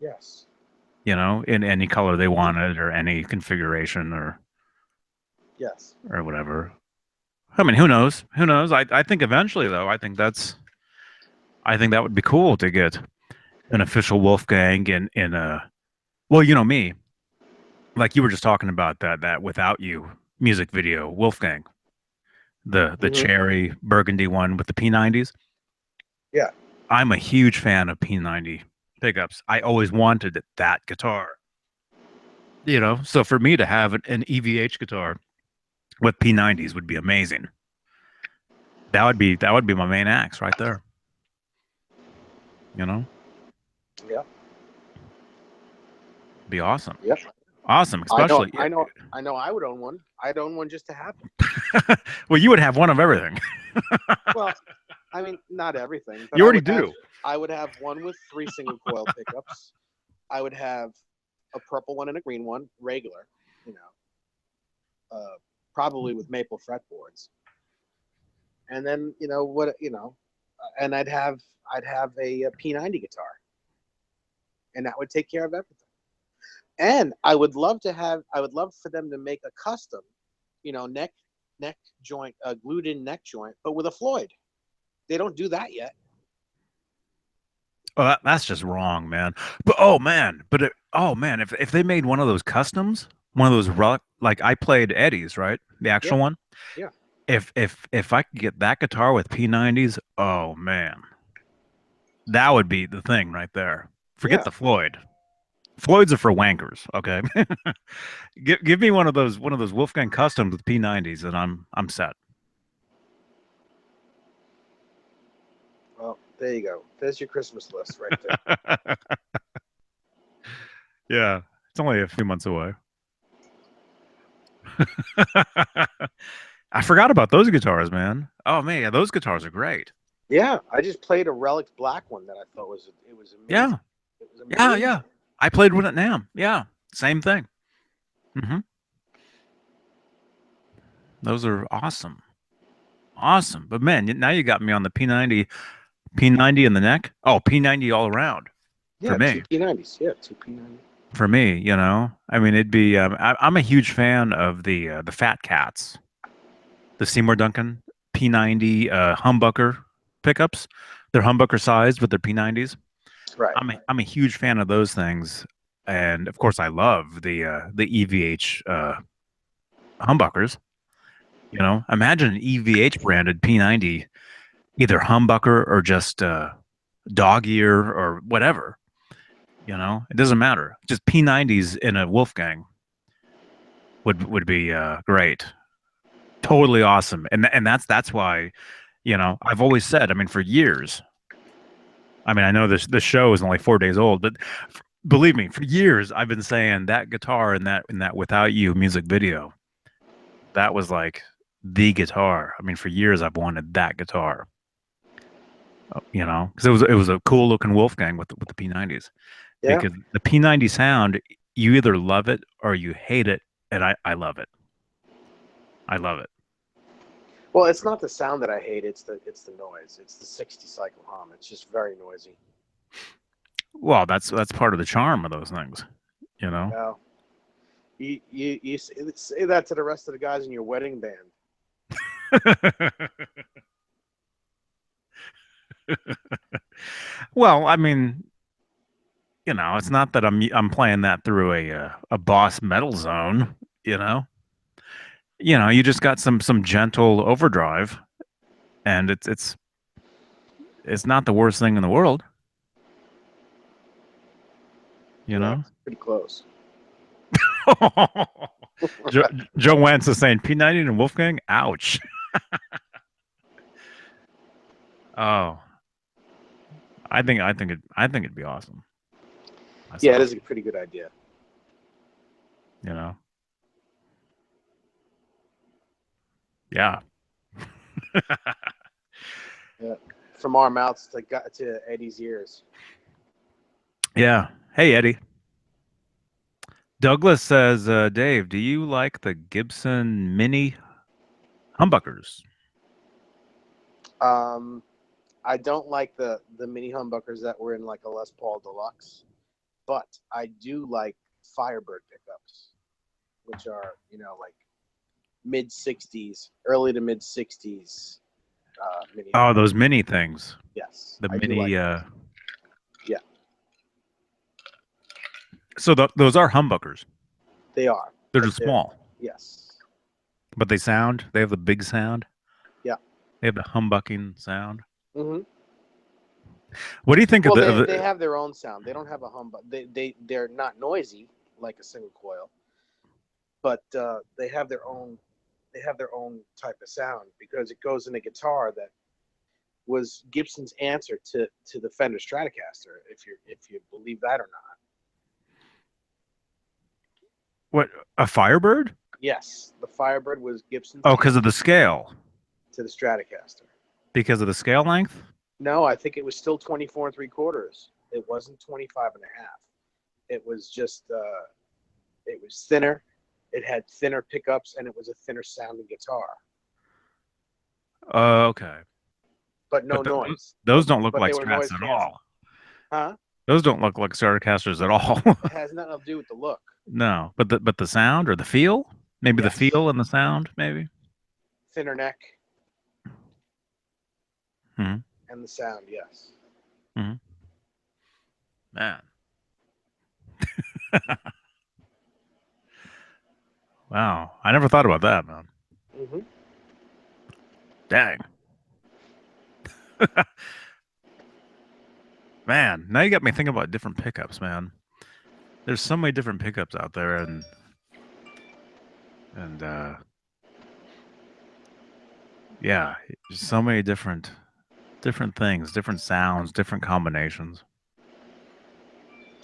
S2: Yes.
S1: in any color they wanted or any configuration
S2: Yes.
S1: or whatever. I mean, who knows? Who knows? I think eventually though, I think that would be cool to get an official Wolfgang in a well, me, like you were just talking about that without you music video Wolfgang, the
S2: Hmm.
S1: cherry burgundy one with the P90s.
S2: Yeah.
S1: I'm a huge fan of P90 pickups. I always wanted that guitar. So for me to have an EVH guitar with P90s would be amazing. That would be my main axe right there. You know,
S2: Yeah.
S1: be awesome.
S2: Yep.
S1: Awesome,
S2: I know.
S1: especially.
S2: I know. I know. I would own one. I'd own one just to have one.
S1: Well, you would have one of everything.
S2: Well, I mean, not everything, but
S1: You already do.
S2: I would have one with 3 single coil pickups. I would have a purple one and a green one, regular, you know, probably with maple fretboards. And then, and I'd have a P90 guitar, and that would take care of everything. And I would love for them to make a custom, neck joint, a glued in neck joint, but with a Floyd. They don't do that yet.
S1: Oh, that's just wrong, man. But oh man, oh man, if they made one of those customs, one of those relic, like I played Eddie's, right, the
S2: Yeah,
S1: actual one.
S2: yeah,
S1: If I could get that guitar with P90s, oh man, that would be the thing right there. Forget
S2: yeah.
S1: the Floyd. Floyds are for wankers. Okay, give me one of those Wolfgang customs with P90s, and I'm set.
S2: Well, there you go. There's your Christmas list right there.
S1: Yeah, it's only a few months away. I forgot about those guitars, man. Oh man, yeah, those guitars are great.
S2: Yeah, I just played a Relic Black one that I thought was
S1: Yeah,
S2: amazing. It was
S1: yeah, yeah.
S2: amazing.
S1: I played with it now. Yeah, same thing. Those are awesome, awesome. But man, now you got me on the P90, P90 in the neck. Oh, P90 all around for
S2: Yeah, two
S1: me.
S2: P90s. Yeah, two P90.
S1: For me, I mean, it'd be. I'm a huge fan of the Fat Cats, the Seymour Duncan P90 humbucker pickups. They're humbucker sized with their P90s.
S2: Right.
S1: I'm a huge fan of those things, and of course, I love the EVH humbuckers. Imagine an EVH branded P90, either humbucker or just dog ear or whatever. It doesn't matter. Just P90s in a Wolfgang would be great, totally awesome, and that's why I've always said. I mean, for years. I mean, I know this show is only 4 days old, but believe me, for years I've been saying that guitar in that "Without You" music video. That was like the guitar. I mean, for years I've wanted that guitar. Because it was a cool looking Wolfgang with the P90s.
S2: Yeah.
S1: Because the P90 sound, you either love it or you hate it, and I love it. I love it.
S2: Well, it's not the sound that I hate. It's the noise. It's the 60 cycle hum. It's just very noisy.
S1: Well, that's part of the charm of those things, you know.
S2: Well, you say that to the rest of the guys in your wedding band.
S1: Well, I mean, it's not that I'm playing that through a Boss Metal Zone. You know, you just got some gentle overdrive, and it's not the worst thing in the world. You
S2: Yeah,
S1: know.
S2: it's pretty close.
S1: Joe, Joe Wentz is saying P90 and Wolfgang. Ouch. Oh, I think it'd be awesome
S2: Yeah, it
S1: myself.
S2: is a pretty good idea.
S1: You know. Yeah.
S2: Yeah. From our mouths to Eddie's ears.
S1: Yeah. Hey Eddie. Douglas says, Dave, do you like the Gibson Mini humbuckers?
S2: Um, I don't like the mini humbuckers that were in like a Les Paul Deluxe, but I do like Firebird pickups, which are like mid '60s, early to mid '60s mini
S1: Oh, those
S2: humbuckers.
S1: mini things.
S2: Yes,
S1: The
S2: I do like
S1: mini.
S2: those. Yeah,
S1: So those are humbuckers.
S2: they are,
S1: They're
S2: but
S1: just small,
S2: yes,
S1: but they sound. They have the big sound.
S2: yeah.
S1: They have the humbucking sound.
S2: Hmm.
S1: What do you think of
S2: Well,
S1: the? Of
S2: they
S1: the
S2: have their own sound. They don't have a humbug. They're not noisy like a single coil, but they have their own. They have their own type of sound because it goes in a guitar that was Gibson's answer to the Fender Stratocaster. If you believe that or not.
S1: what a Firebird?
S2: Yes, the Firebird was Gibson's
S1: Oh, because of
S2: answer
S1: the scale.
S2: to the Stratocaster.
S1: Because of the scale length.
S2: No, I think it was still 24 and 3/4. It wasn't 25 and a half. It was just it was thinner. It had thinner pickups and it was a thinner sounding guitar,
S1: Okay.
S2: but no
S1: But
S2: noise.
S1: those don't look
S2: But
S1: like
S2: they were
S1: Strats
S2: noise
S1: at
S2: canceling.
S1: all.
S2: Huh?
S1: Those don't look like Stratocasters at all.
S2: It has nothing to do with the look.
S1: No, but the sound or the feel, maybe the
S2: Yes.
S1: feel and the sound, maybe.
S2: Thinner neck
S1: Hmm.
S2: and the sound, yes.
S1: Hmm. Man, wow, I never thought about that, man.
S2: Hmm.
S1: Dang, man. Now you got me thinking about different pickups, man. There's so many different pickups out there, and yeah, just so many different things, different sounds, different combinations.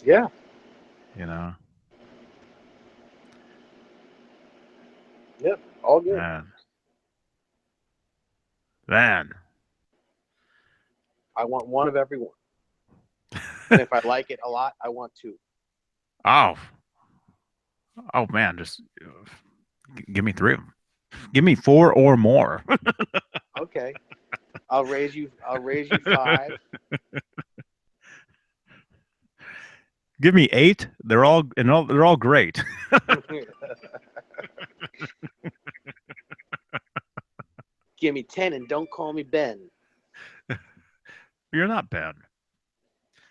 S2: Yeah.
S1: You know,
S2: Yep. All good.
S1: man, man.
S2: I want one of every one. And if I like it a lot, I want two.
S1: Oh, oh man, just give me three. Give me four or more.
S2: Okay. I'll raise you five.
S1: Give me eight. They're all great.
S2: Give me 10 and don't call me Ben.
S1: You're not bad.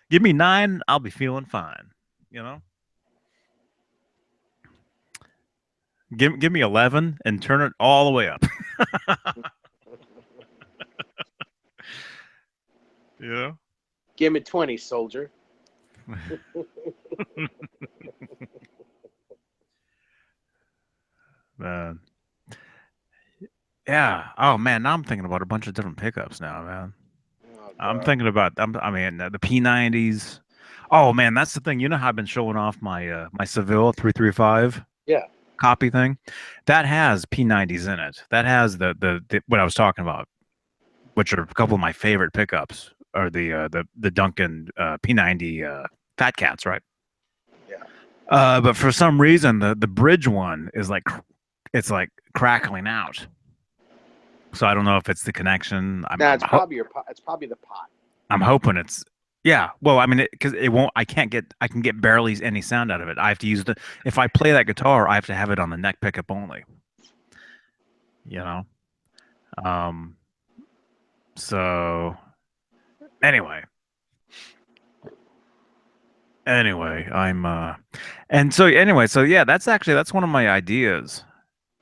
S1: Give me nine. I'll be feeling fine. You know. Give me 11 and turn it all the way up. You know.
S2: Give me 20, soldier.
S1: Man. Yeah. Oh man. Now I'm thinking about a bunch of different pickups now, man.
S2: Oh
S1: I'm
S2: God.
S1: thinking about. I mean, the P90s. Oh man, that's the thing. You know how I've been showing off my Seville 335
S2: Yeah.
S1: copy thing. That has P90s in it. That has the what I was talking about, which are a couple of my favorite pickups, are the Duncan P90 Fat Cats, right?
S2: Yeah.
S1: But for some reason, the bridge one is like it's like crackling out. So I don't know if it's the connection.
S2: Now it's probably your pot. It's probably the pot.
S1: I'm hoping it's yeah. Well, I mean, because it won't. I can get barely any sound out of it. I have to use the if I play that guitar, I have to have it on the neck pickup only. You know. Um. So anyway, Anyway, and so anyway, so yeah, that's one of my ideas.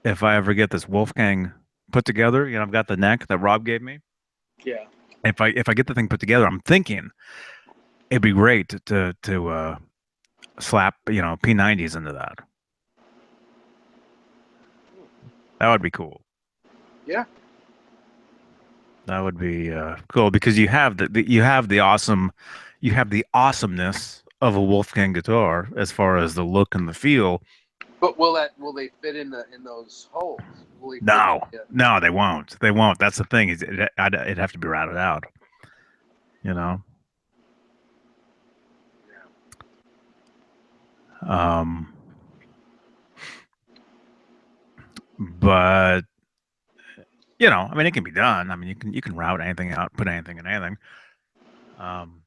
S1: If I ever get this Wolfgang put together, I've got the neck that Rob gave me.
S2: Yeah.
S1: If I get the thing put together, I'm thinking it'd be great to slap, P90s into that. That would be cool.
S2: Yeah.
S1: That would be cool because you have the awesomeness of a Wolfgang guitar as far as the look and the feel.
S2: But will they fit in those holes? Will they fit in
S1: No,
S2: the?
S1: no, they won't. They won't. That's the thing. It'd have to be routed out, you know.
S2: Yeah.
S1: Um, but I mean, it can be done. I mean, you can route anything out, put anything in anything. Um,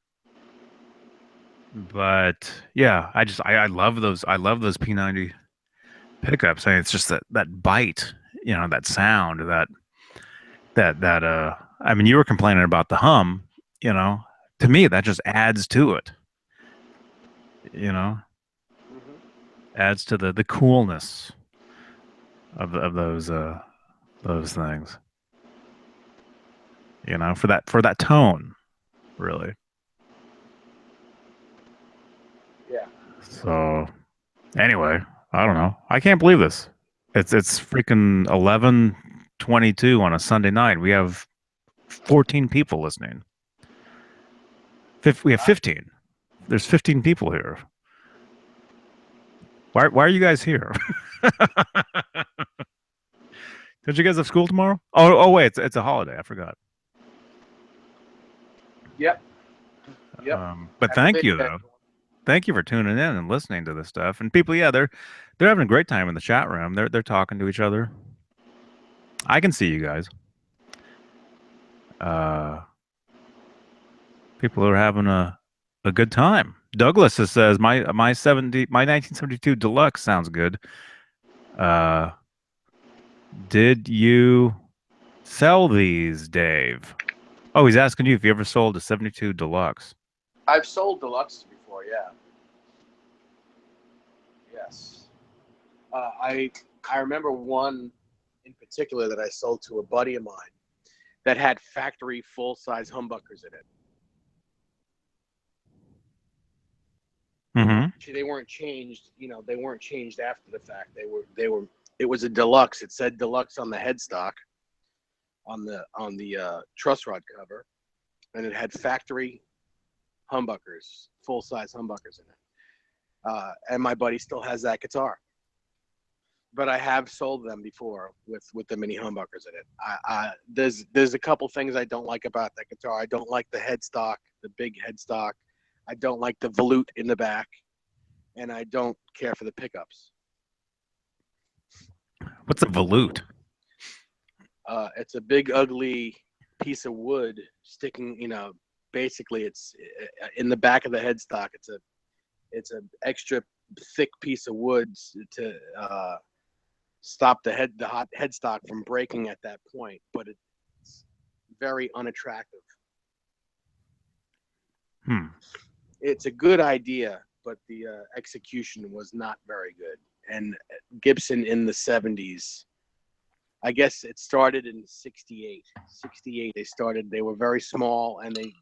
S1: but yeah, I love those. I love those P90 pickups. I mean, it's just that bite, that sound, that. I mean, you were complaining about the hum, you know. To me, that just adds to it. You know,
S2: Hmm.
S1: adds to the coolness of those things. For that tone, really.
S2: Yeah.
S1: So anyway, I don't know. I can't believe this. It's freaking 11:22 on a Sunday night. We have 14 people listening. We have
S2: Wow.
S1: 15. There's 15 people here. Why are you guys here? Don't you guys have school tomorrow? Oh wait, it's a holiday. I forgot.
S2: Yep. Yep.
S1: But
S2: Happy
S1: thank
S2: day,
S1: you though.
S2: everyone.
S1: Thank you for tuning in and listening to this stuff. And people, yeah, they're having a great time in the chat room. They're talking to each other. I can see you guys. Uh, People are having a good time. Douglas says my 1972 Deluxe sounds good. Uh, did you sell these, Dave? Oh, he's asking you if you ever sold a 72 Deluxe.
S2: I've sold deluxes before. Yeah. Yes. I remember one in particular that I sold to a buddy of mine that had factory full size humbuckers in it.
S1: Mm-hmm.
S2: Actually, they weren't changed. They weren't changed after the fact. They were. It was a deluxe. It said deluxe on the headstock on the truss rod cover, and it had factory humbuckers, full size humbuckers in it. And my buddy still has that guitar. But I have sold them before with the mini humbuckers in it. There's a couple things I don't like about that guitar. I don't like the headstock, the big headstock. I don't like the volute in the back, and I don't care for the pickups.
S1: What's a volute?
S2: It's a big ugly piece of wood sticking. Basically it's in the back of the headstock. It's a extra thick piece of wood to stop the hot headstock from breaking at that point, but it's very unattractive.
S1: Hmm.
S2: It's a good idea, but the execution was not very good. And Gibson in the 70s, I guess it started in 68. 68 they started. They were very small, and they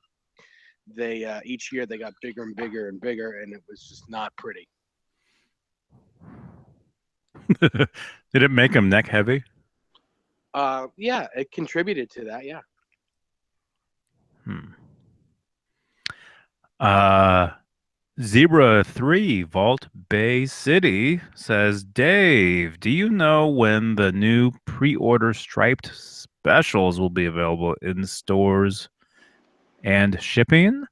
S2: each year they got bigger and bigger and bigger, and it was just not pretty.
S1: Did it make him neck heavy?
S2: Yeah, it contributed to that. Yeah.
S1: Hmm. Uh, Zebra 3 Vault Bay City says, Dave, do you know when the new pre-order striped specials will be available in stores and shipping?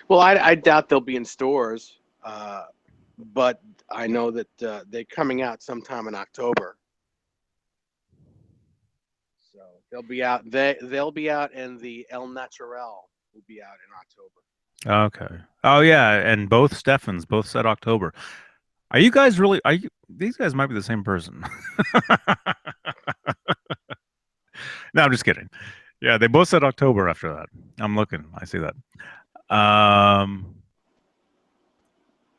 S2: Well, I doubt they'll be in stores, but I know that they're coming out sometime in October. So they'll be out. They'll be out, and the El Natural will be out in October.
S1: Okay. Oh yeah, and both Steffens both said October. Are you guys really are you these guys might be the same person. No, I'm just kidding. Yeah, they both said October after that. I'm looking. I see that. Um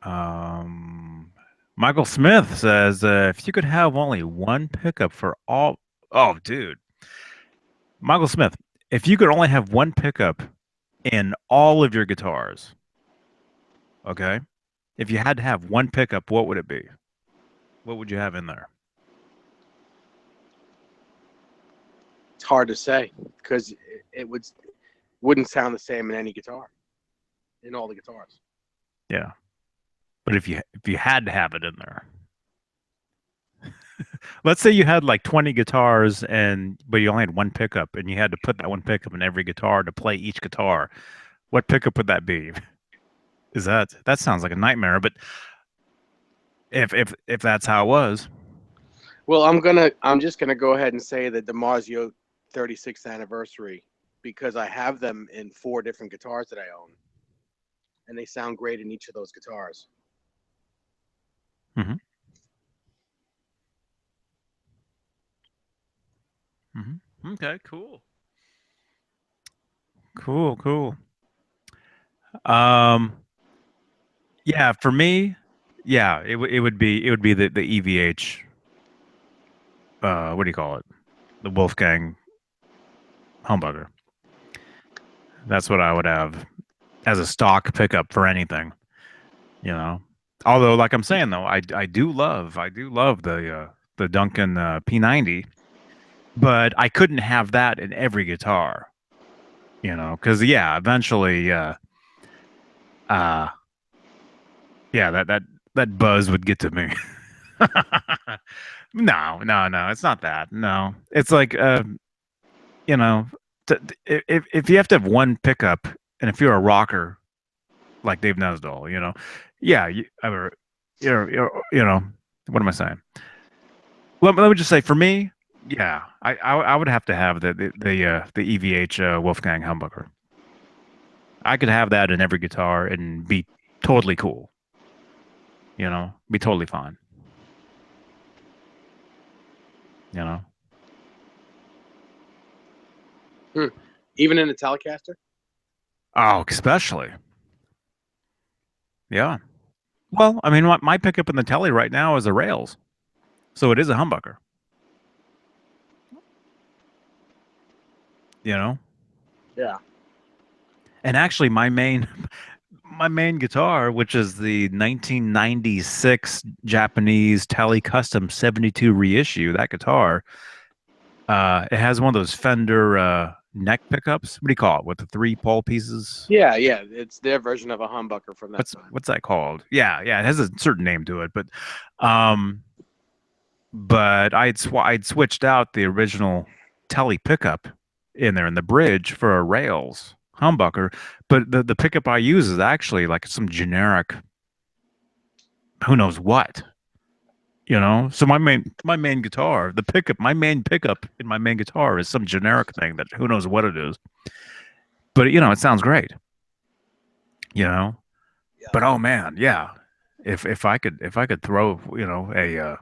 S1: Um, Michael Smith says, if you could have only one pickup for all, oh, dude, Michael Smith, if you could only have one pickup in all of your guitars, okay? If you had to have one pickup, what would it be? What would you have in there?
S2: It's hard to say because it wouldn't sound the same in any guitar, in all the guitars.
S1: Yeah, but if you had to have it in there, let's say you had like 20 guitars and but you only had one pickup and you had to put that one pickup in every guitar to play each guitar. What pickup would that be? Is that sounds like a nightmare, but if that's how it was.
S2: Well, I'm just gonna go ahead and say the DiMarzio 36th anniversary because I have them in 4 different guitars that I own, and they sound great in each of those guitars.
S1: Hmm. Hmm. Okay, cool. Cool, cool. Um, yeah, for me, yeah, it would be the EVH what do you call it? The Wolfgang humbucker. That's what I would have as a stock pickup for anything, you know. Although, like I'm saying though, I do love the Duncan P90, but I couldn't have that in every guitar, because yeah, eventually, uh, yeah, that buzz would get to me. No, no, no, it's not that. No, it's like you know, if you have to have one pickup, and if you're a rocker like Dave Nesdall, yeah, what am I saying? Let me just say, for me, yeah, I would have to have the EVH Wolfgang humbucker. I could have that in every guitar and be totally cool, be totally fine, you know.
S2: Hmm. Even in a Telecaster?
S1: Oh, especially, yeah. Well, I mean, my pickup in the telly right now is a rails, so it is a humbucker, you know.
S2: Yeah.
S1: And actually, my main guitar, which is the 1996 Japanese Tele Custom 72 reissue, that guitar, it has one of those Fender neck pickups. What do you call it? With the three pole pieces?
S2: Yeah, yeah. It's their version of a humbucker from that
S1: What's
S2: time.
S1: what's that called? Yeah, yeah, it has a certain name to it, um, but I'd switched out the original Tele pickup in there in the bridge for a rails humbucker, but the pickup I use is actually like some generic who knows what. So my main guitar, the pickup, my main pickup in my main guitar is some generic thing that who knows what it is. But it sounds great, you know.
S2: Yeah.
S1: But oh man, yeah. If I could throw, a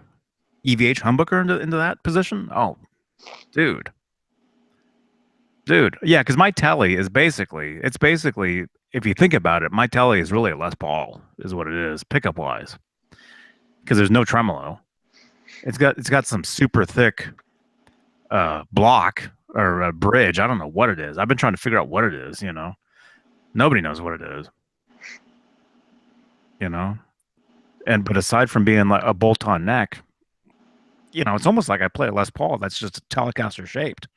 S1: EVH humbucker into that position, oh dude. Dude. Yeah, because my telly is basically if you think about it, my telly is really a Les Paul, is what it is, pickup wise. Because there's no tremolo. It's got some super thick block or a bridge. I don't know what it is. I've been trying to figure out what it is. Nobody knows what it is, you know. And but aside from being like a bolt-on neck, it's almost like I play a Les Paul that's just a Telecaster shaped,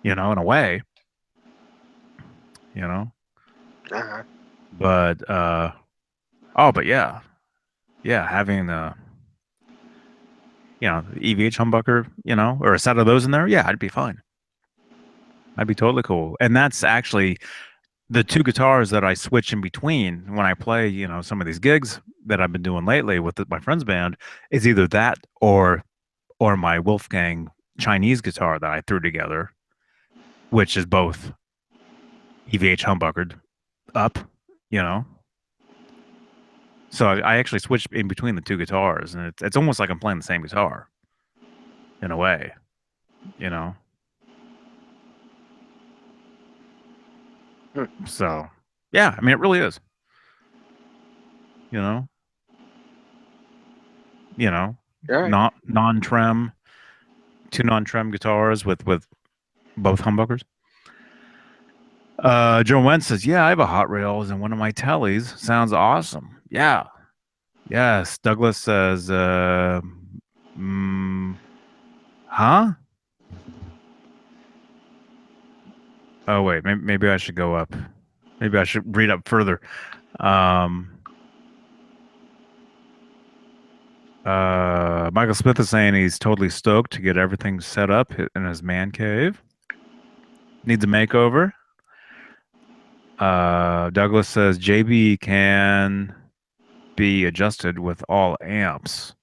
S1: in a way, you know.
S2: Uh-huh.
S1: But but yeah, yeah, having the EVH humbucker, or a set of those in there, yeah, I'd be fine. I'd be totally cool. And that's actually the two guitars that I switch in between when I play, some of these gigs that I've been doing lately with my friend's band is either that or my Wolfgang Chinese guitar that I threw together, which is both EVH humbuckered up, you know. So I actually switched in between the two guitars, and it's almost like I'm playing the same guitar in a way, you know.
S2: Hmm.
S1: So yeah, I mean it really is. You know, you know,
S2: All right.
S1: not non-trem, two non-trem guitars with both humbuckers. Joe Wentz says, "Yeah, I have a Hot Rails and one of my tellies. Sounds awesome. Yeah, yes." Douglas says, mm, "Huh? Oh wait, maybe I should go up. Maybe I should read up further." Um, Michael Smith is saying he's totally stoked to get everything set up in his man cave. Needs a makeover. Douglas says JB can be adjusted with all amps.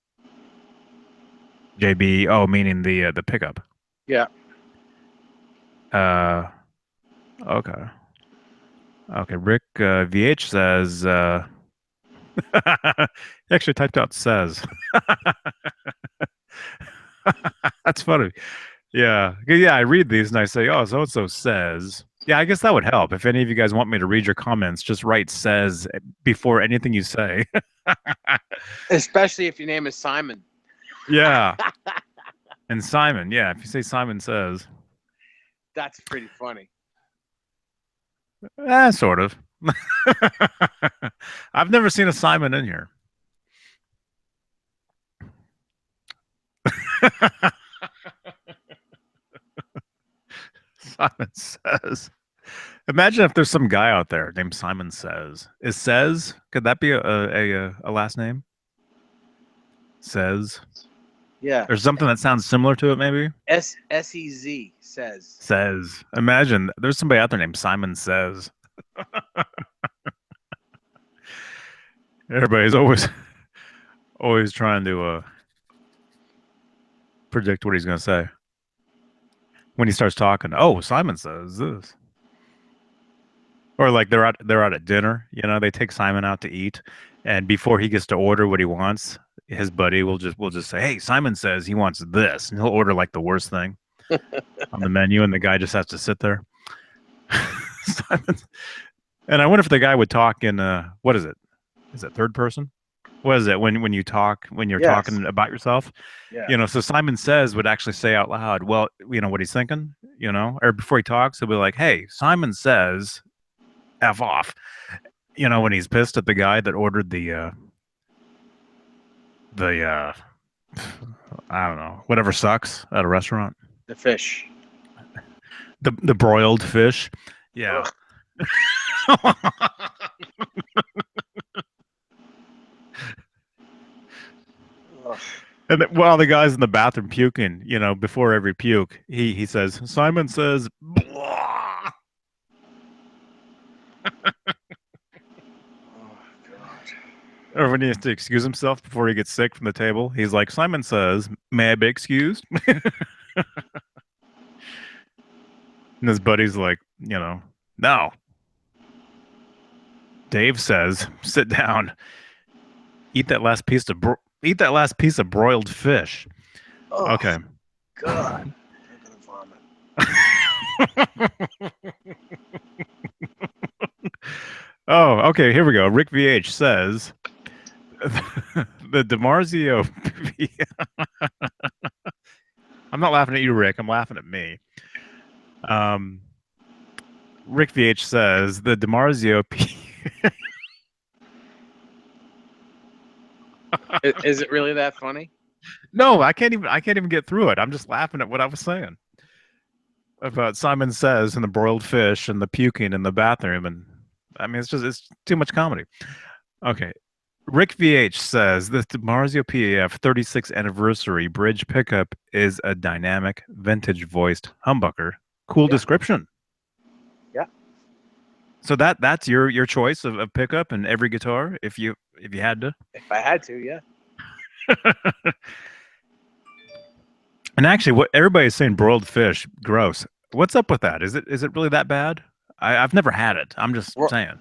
S1: JB, oh, meaning the pickup.
S2: Yeah.
S1: Uh, okay, okay. Rick VH says he actually typed out says. That's funny. Yeah, yeah. I read these and I say, oh, so and so says. Yeah, I guess that would help. If any of you guys want me to read your comments, just write says before anything you say.
S2: Especially if your name is Simon.
S1: Yeah. And Simon, yeah, if you say Simon says,
S2: That's pretty funny.
S1: sort of. I've never seen a Simon in here. Simon says. Imagine if there's some guy out there named Simon Says. Is Says, could that be a last name? Says.
S2: Yeah.
S1: Or something that sounds similar to it, maybe?
S2: SEZ says.
S1: Says. Imagine there's somebody out there named Simon Says. Everybody's always trying to predict what he's going to say. When he starts talking, oh, Simon says this. Or like they're out at dinner, they take Simon out to eat, and before he gets to order what he wants, his buddy will just say, "Hey, Simon says he wants this," and he'll order like the worst thing on the menu, and the guy just has to sit there. Simon, and I wonder if the guy would talk in what is it? Is it third person? What is it when you talk when you're
S2: Yes.
S1: talking about yourself?
S2: Yeah.
S1: So Simon says would actually say out loud, well, what he's thinking, or before he talks, he'll be like, "Hey, Simon says F off." When he's pissed at the guy that ordered the I don't know, whatever sucks at a restaurant.
S2: The fish.
S1: The broiled fish. Yeah.
S2: Ugh. Ugh.
S1: And while the guy's in the bathroom puking, before every puke, he says, Simon says, blah.
S2: Oh God.
S1: Or when he has to excuse himself before he gets sick from the table, he's like, Simon says, may I be excused? And his buddy's like, no. Dave says, sit down, eat that last piece of broiled fish.
S2: Oh
S1: Okay.
S2: God. I'm gonna vomit.
S1: Oh, okay. Here we go. Rick VH says the DiMarzio. I'm not laughing at you, Rick. I'm laughing at me. Um, Rick VH says the DiMarzio.
S2: Is it really that funny?
S1: No, I can't even get through it. I'm just laughing at what I was saying about Simon Says and the broiled fish and the puking in the bathroom, and I mean it's too much comedy. Okay. Rick VH says the Marzio PAF 36th anniversary bridge pickup is a dynamic, vintage voiced humbucker. Cool
S2: Yeah.
S1: description.
S2: Yeah.
S1: So that's your choice of pickup in every guitar if you had to.
S2: If I had to, yeah.
S1: And actually, what everybody's saying broiled fish, gross. What's up with that? Is it really that bad? I've never had it. I'm just
S2: Well,
S1: saying.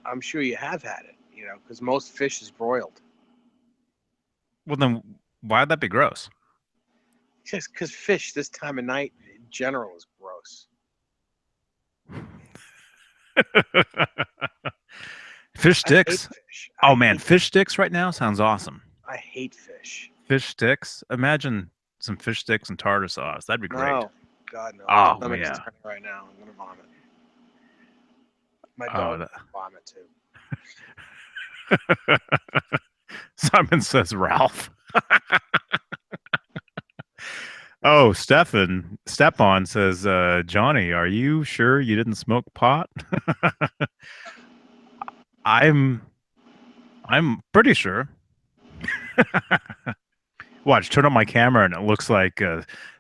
S2: I'm sure you have had it, because most fish is broiled.
S1: Well, then why'd that be gross?
S2: Just because fish this time of night in general is gross.
S1: Fish
S2: I hate
S1: sticks.
S2: fish.
S1: Oh man, fish sticks right now sounds awesome.
S2: I hate fish.
S1: Fish sticks. Imagine some fish sticks and tartar sauce. That'd be great.
S2: No, God no. My
S1: Oh
S2: stomach is
S1: yeah.
S2: turning right now. I'm gonna vomit. My
S1: Oh,
S2: dog vomit too.
S1: Simon says Ralph. Oh, Stepan says, Johnny, are you sure you didn't smoke pot? I'm I'm pretty sure. Watch, turn on my camera and it looks like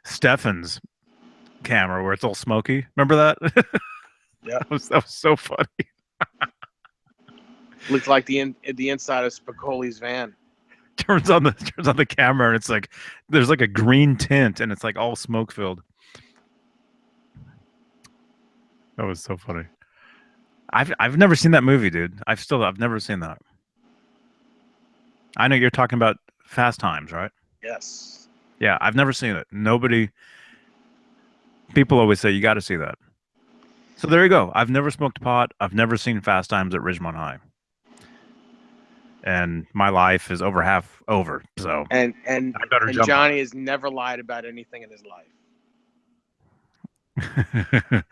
S1: Stefan's camera where it's all smoky. Remember that?
S2: Yeah.
S1: That was so funny.
S2: Looks like the inside of Spicoli's van.
S1: Turns on the camera and it's like there's like a green tint and it's like all smoke filled. That was so funny. I've never seen that movie, dude. I've never seen that. I know you're talking about Fast Times, right?
S2: Yes.
S1: Yeah, I've never seen it. Nobody People always say you got to see that. So there you go. I've never smoked pot. I've never seen Fast Times at Ridgemont High. And my life is over half over. So
S2: And
S1: I better
S2: and
S1: jump
S2: Johnny has never lied about anything in his life.
S1: on it.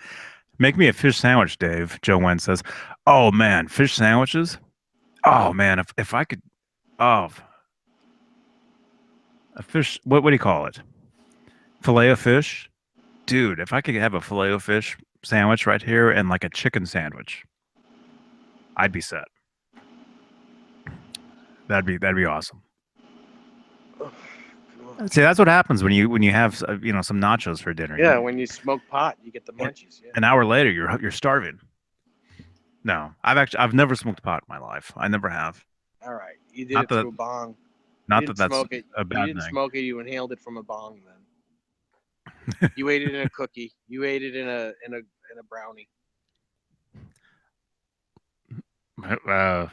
S1: Make me a fish sandwich, Dave. Joe Wen says, "Oh man, fish sandwiches. Oh man, if I could, oh, a fish. What do you call it? Filet of fish, dude. If I could have a filet of fish sandwich right here and like a chicken sandwich, I'd be set. That'd be awesome. See, that's what happens when you have some nachos for dinner.
S2: Yeah, when you smoke pot, you get the munchies. Yeah.
S1: An hour later, you're starving. No, I've never smoked pot in my life. I never have.
S2: All right, you did
S1: Not
S2: it
S1: that
S2: through a bong. You
S1: not that
S2: didn't
S1: that's
S2: smoke it.
S1: a
S2: You
S1: bad
S2: didn't
S1: thing.
S2: smoke it. You inhaled it from a bong. Then you ate it in a cookie. You ate it in a brownie.
S1: Uh,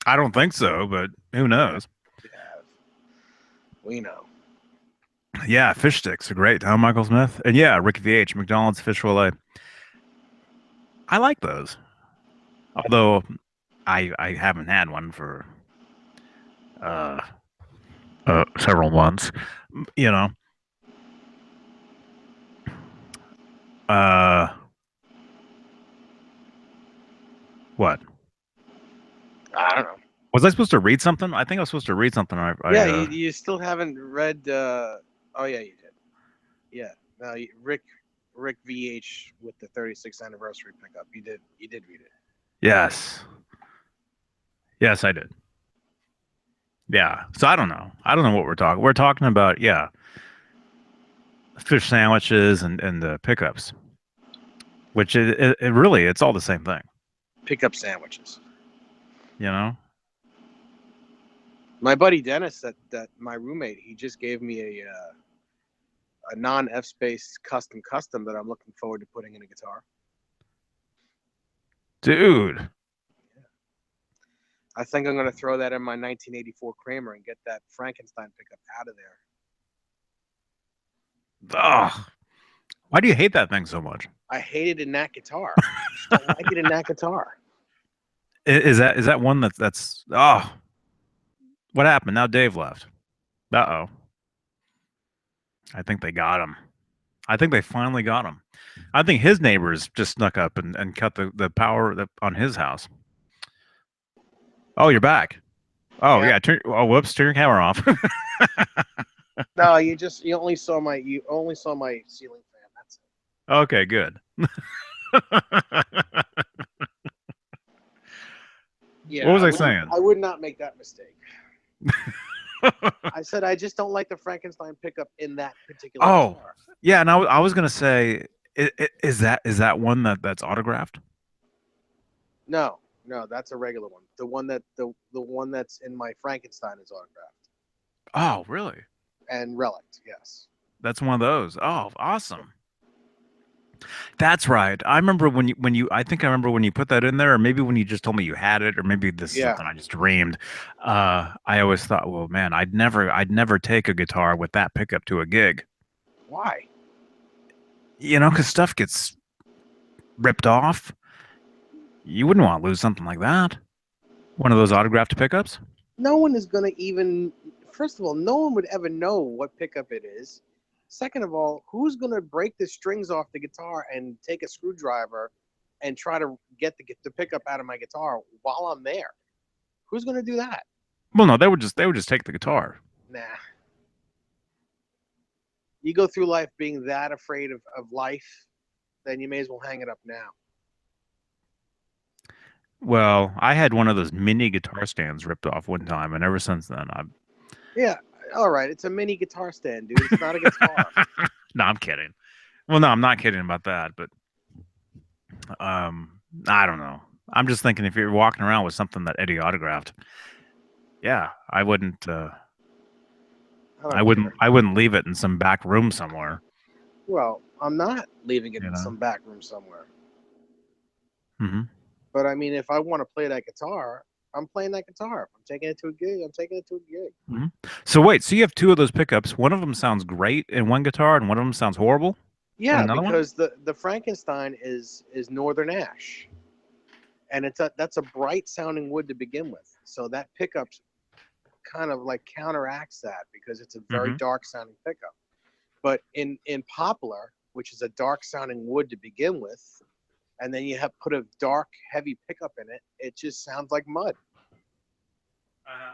S1: I don't think so, but who knows?
S2: You have. We know.
S1: Yeah, fish sticks are great, huh, Michael Smith? And yeah, Ricky VH, McDonald's fish fillet. I like those. Although I haven't had one for uh, several months. You know. Uh, what?
S2: I don't know.
S1: Was I supposed to read something? I think I was supposed to read something.
S2: Yeah, you still haven't read. Oh yeah, you did. Yeah. No, Rick VH with the 36th anniversary pickup. You did read it.
S1: Yes. Yes, I did. Yeah. So I don't know. I don't know what we're talking. We're talking about, yeah, fish sandwiches and the pickups, which it really it's all the same thing,
S2: Pickup sandwiches.
S1: you know?
S2: My buddy Dennis, that my roommate, he just gave me a non F space custom that I'm looking forward to putting in a guitar.
S1: Dude.
S2: I think I'm going to throw that in my 1984 Kramer and get that Frankenstein pickup out of there.
S1: Ugh. Why do you hate that thing so much?
S2: I hate it in that guitar. I just don't like it in that guitar.
S1: Is that one that's oh, what happened? Now Dave left. Uh-oh. I think they got him. I think they finally got him. I think his neighbors just snuck up and cut the power on his house. Oh, you're back. Oh
S2: Yeah.
S1: yeah, whoops, turn your camera off.
S2: No, you only saw my ceiling fan. That's it.
S1: Okay, good.
S2: Yeah.
S1: What was I saying?
S2: I would not make that mistake. I said I just don't like the Frankenstein pickup in that particular guitar.
S1: Yeah, and I was gonna say, is that one that's autographed?
S2: No, that's a regular one. The one that's in my Frankenstein is autographed
S1: Oh, really?
S2: and relict. Yes.
S1: That's one of those. Oh, awesome. That's right. I remember when you I think I remember when you put that in there, or maybe when you just told me you had it, or maybe this is
S2: Yeah.
S1: something I just dreamed. I always thought, well, man, I'd never take a guitar with that pickup to a gig.
S2: Why?
S1: Because stuff gets ripped off. You wouldn't want to lose something like that. One of those autographed pickups?
S2: No one is going to even, first of all, no one would ever know what pickup it is. Second of all, who's going to break the strings off the guitar and take a screwdriver and try to get the pickup out of my guitar while I'm there? Who's going to do that?
S1: Well, no, they would just take the guitar.
S2: Nah. You go through life being that afraid of life, then you may as well hang it up now.
S1: Well, I had one of those mini guitar stands ripped off one time, and ever since then, I've.
S2: Yeah, all right. It's a mini guitar stand, dude. It's not a guitar.
S1: No, I'm kidding. Well, no, I'm not kidding about that, but I don't know. I'm just thinking if you're walking around with something that Eddie autographed, yeah, I wouldn't.
S2: I
S1: I
S2: don't
S1: wouldn't.
S2: care.
S1: I wouldn't leave it in some back room somewhere.
S2: Well, I'm not leaving it
S1: You
S2: in
S1: know.
S2: some back room somewhere.
S1: Hmm.
S2: But I mean, if I want to play that guitar, I'm playing that guitar. If I'm taking it to a gig, I'm taking it to a gig.
S1: Hmm. So wait, so you have two of those pickups. One of them sounds great in one guitar, and one of them sounds horrible in
S2: Yeah,
S1: another one.
S2: because the Frankenstein is Northern Ash, and that's a bright sounding wood to begin with. So that pickup kind of like counteracts that because it's a very
S1: Hmm.
S2: dark sounding pickup. But in Poplar, which is a dark sounding wood to begin with, and then you have put a dark heavy pickup in it, it just sounds like mud.
S1: Uh-huh.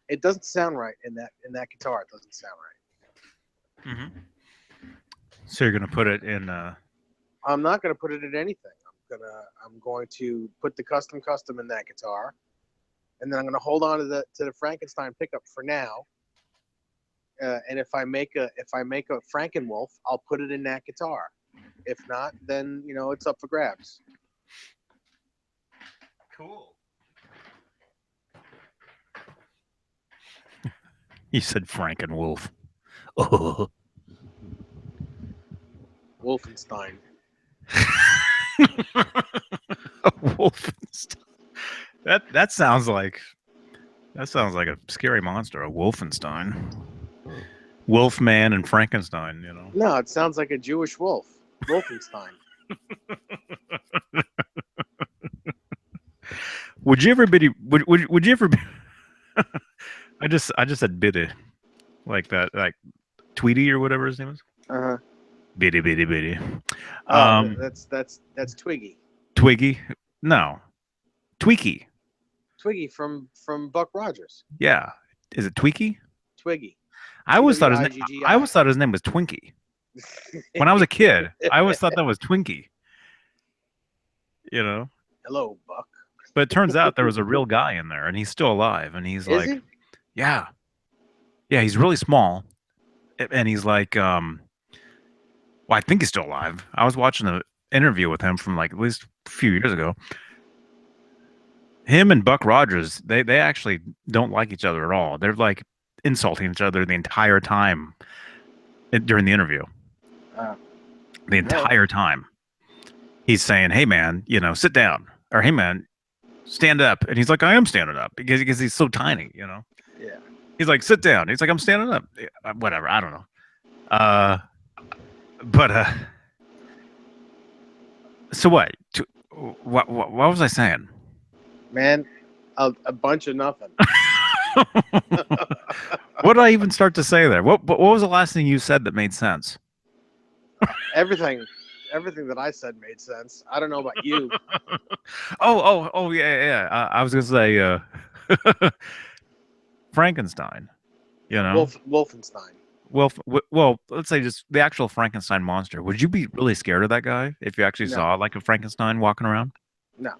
S2: It doesn't sound right in that guitar. It doesn't sound right.
S1: Hmm. So you're gonna put it in.
S2: I'm not going to put it in anything. I'm going to put the custom in that guitar, and then I'm going to hold on to the Frankenstein pickup for now. And if I make a Frankenwolf, I'll put it in that guitar. If not, then it's up for grabs.
S1: Cool. You said Frankenwolf. Oh.
S2: Wolfenstein.
S1: Wolfenstein. That sounds like a scary monster, a Wolfenstein. Wolfman and Frankenstein, you know.
S2: No, it sounds like a Jewish wolf. Wolfenstein.
S1: Would you ever be would you ever be I just said biddy like that like Tweety or whatever his name is.
S2: Uh huh.
S1: Biddy biddy biddy.
S2: Oh,
S1: Um
S2: that's Twiggy.
S1: Twiggy? No. Tweaky.
S2: Twiggy from Buck Rogers.
S1: Yeah. Is it Tweaky?
S2: Twiggy.
S1: I
S2: T
S1: always thought
S2: W
S1: his
S2: I
S1: name
S2: G G
S1: I
S2: I.
S1: always thought his name was Twinkie. When I was a kid, I always thought that was Twinkie, you know.
S2: Hello, Buck.
S1: But it turns out there was a real guy in there and he's still alive and he's
S2: Is
S1: like,
S2: he?
S1: yeah. Yeah, he's really small and he's like well, I think he's still alive. I was watching an interview with him from like at least a few years ago. Him and Buck Rogers, they actually don't like each other at all. They're like insulting each other the entire time during the interview.
S2: Uh,
S1: The
S2: right.
S1: entire time. He's saying, "Hey man, sit down." Or, "Hey man, stand up." And he's like, "I am standing up," because he's so tiny, you know.
S2: Yeah.
S1: He's like, "Sit down." He's like, "I'm standing up." Yeah, whatever, I don't know. Uh but so what? What was I saying?
S2: Man, a bunch of nothing.
S1: What did I even start to say there? What was the last thing you said that made sense?
S2: everything, everything that I said made sense. I don't know about you.
S1: Oh, yeah, yeah. I was gonna say Frankenstein. You know,
S2: Wolfenstein.
S1: well, let's say just the actual Frankenstein monster. Would you be really scared of that guy if you actually
S2: No,
S1: saw like a Frankenstein walking around?
S2: no.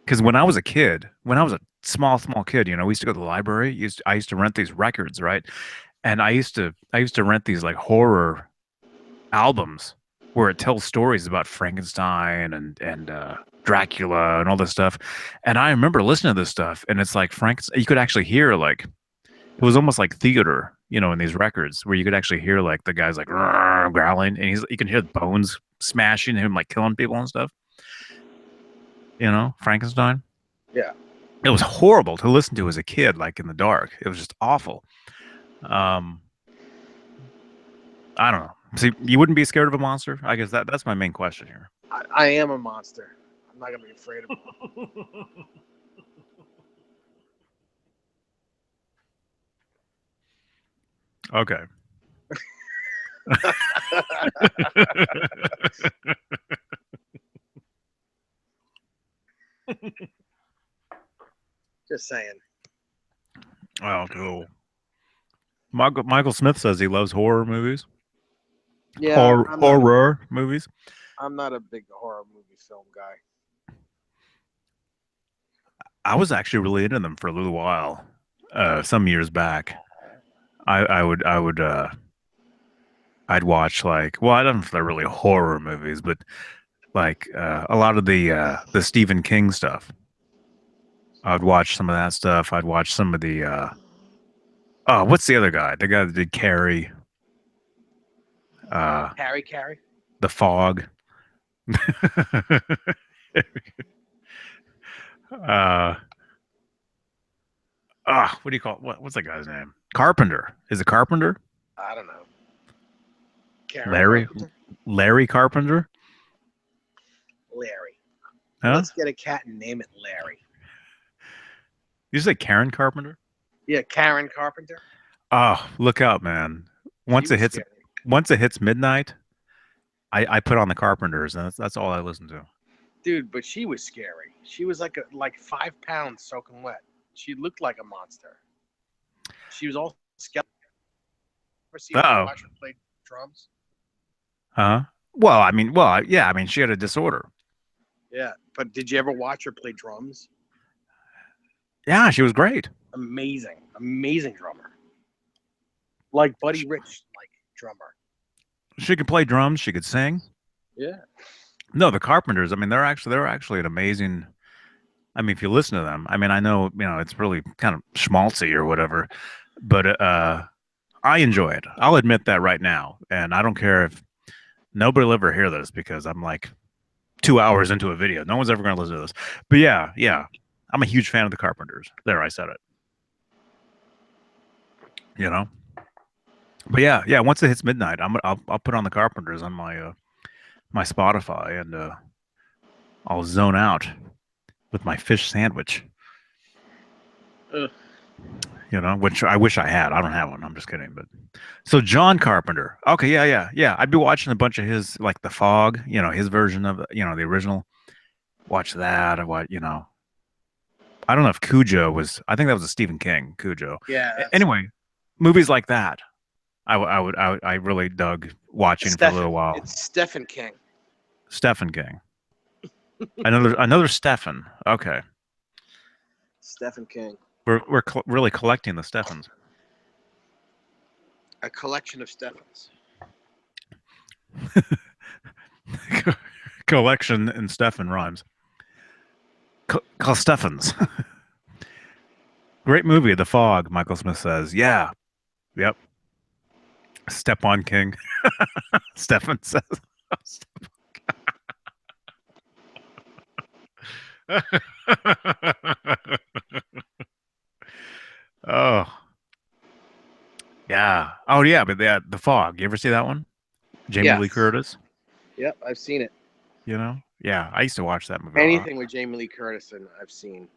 S1: Because when I was a kid, when I was a small kid, we used to go to the library. I used to rent these records, right? And I used to rent these like horror albums where it tells stories about Frankenstein and Dracula and all this stuff. And I remember listening to this stuff, and it's like Frankenstein. You could actually hear like it was almost like theater, in these records where you could actually hear like the guys like growling, and you can hear the bones smashing him, like killing people and stuff. Frankenstein.
S2: Yeah.
S1: It was horrible to listen to as a kid, like in the dark. It was just awful. Um, I don't know. See, you wouldn't be scared of a monster? I guess that's my main question here.
S2: I am a monster. I'm not gonna be afraid of him.
S1: Okay.
S2: Just saying.
S1: Oh, cool. Michael Smith says he loves horror movies.
S2: Yeah,
S1: Horror movies.
S2: I'm not a big horror movie film guy.
S1: I was actually really into them for a little while, some years back. I would I'd watch like, well, I don't know if they're really horror movies, but like a lot of the Stephen King stuff. I'd watch some of that stuff. I'd watch some of the oh, what's the other guy? The guy that did Carrie, uh,
S2: Carrie.
S1: The Fog. uh what do you call it? What's that guy's name? Carpenter. Is it Carpenter?
S2: I don't know. Karen
S1: Larry
S2: Carpenter.
S1: Larry Carpenter?
S2: Larry.
S1: Huh?
S2: Let's get a cat and name it Larry.
S1: You say Karen Carpenter?
S2: Yeah, Karen Carpenter.
S1: Oh, look out, man.
S2: She
S1: Once it
S2: was
S1: hits
S2: scary.
S1: once it hits midnight, I put on the Carpenters, and that's all I listen to.
S2: Dude, but she was scary. She was like 5 pounds soaking wet. She looked like a monster. She was all skeleton. Ever see her
S1: Uh-oh.
S2: watch her play drums?
S1: Huh? Well, I mean, yeah, I mean, she had a disorder.
S2: Yeah, but did you ever watch her play drums?
S1: Yeah, she was great.
S2: Amazing, amazing drummer. Like Buddy
S1: She,
S2: Rich, like drummer.
S1: she could play drums, she could sing.
S2: Yeah.
S1: No, the Carpenters, I mean, they're actually an amazing. I mean, if you listen to them, I mean, I know, it's really kind of schmaltzy or whatever, but I enjoy it. I'll admit that right now, and I don't care if nobody will ever hear this because I'm like 2 hours into a video. No one's ever going to listen to this. But yeah, yeah, I'm a huge fan of the Carpenters. There, I said it. You know. But yeah, yeah. Once it hits midnight, I'll put on the Carpenters on my Spotify, and I'll zone out with my fish sandwich.
S2: Ugh.
S1: Which I wish I had. I don't have one. I'm just kidding. But so John Carpenter. Okay, yeah, yeah, yeah. I'd be watching a bunch of his, like The Fog. His version of the original. Watch that. I don't know if Cujo was. I think that was a Stephen King Cujo.
S2: Yeah, that's
S1: Anyway, movies like that. I really dug watching for a
S2: Stephen.
S1: little while.
S2: It's Stephen King.
S1: Stephen King. Another Stephen. Okay,
S2: Stephen King.
S1: we're really collecting the Stephens.
S2: A collection of Stephens.
S1: Collection in Stephen rhymes. Call Stephens. Great movie, The Fog. Michael Smith says, "Yeah, yep." Step on King. Stephen says. Oh yeah. Oh yeah. But The Fog. You ever see that one? Jamie Lee
S2: Yes.
S1: Curtis.
S2: Yep, I've seen it.
S1: Yeah. I used to watch that movie a lot.
S2: Anything with Jamie Lee Curtis in, I've seen.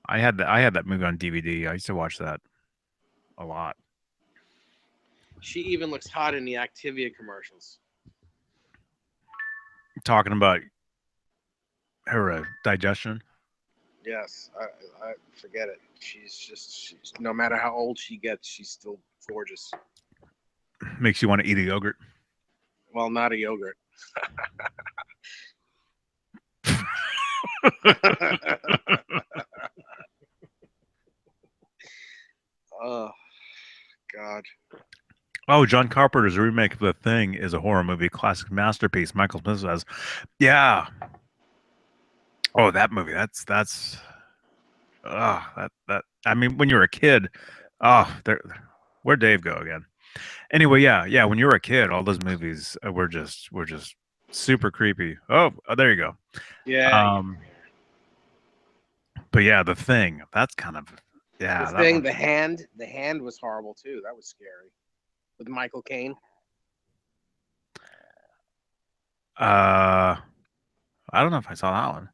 S1: I had that movie on DVD. I used to watch that a lot.
S2: She even looks hot in the Activia commercials.
S1: Talking about her digestion
S2: Yes, I forget it. She's no matter how old she gets, she's still gorgeous.
S1: makes you want to eat a yogurt.
S2: Well, not a yogurt. Oh God.
S1: Oh, John Carpenter's remake of The Thing is a horror movie classic masterpiece. Michael Smith says, "Yeah, oh, that movie. That's that. I mean, when you were a kid, there, where'd Dave go again? Anyway, yeah, yeah. When you were a kid, all those movies were just super creepy. Oh, there you go.
S2: Yeah,
S1: Um, but yeah, The Thing. That's kind of
S2: the
S1: yeah. That
S2: thing,
S1: one.
S2: the hand was horrible too. That was scary with Michael Caine.
S1: Uh, I don't know if I saw that one.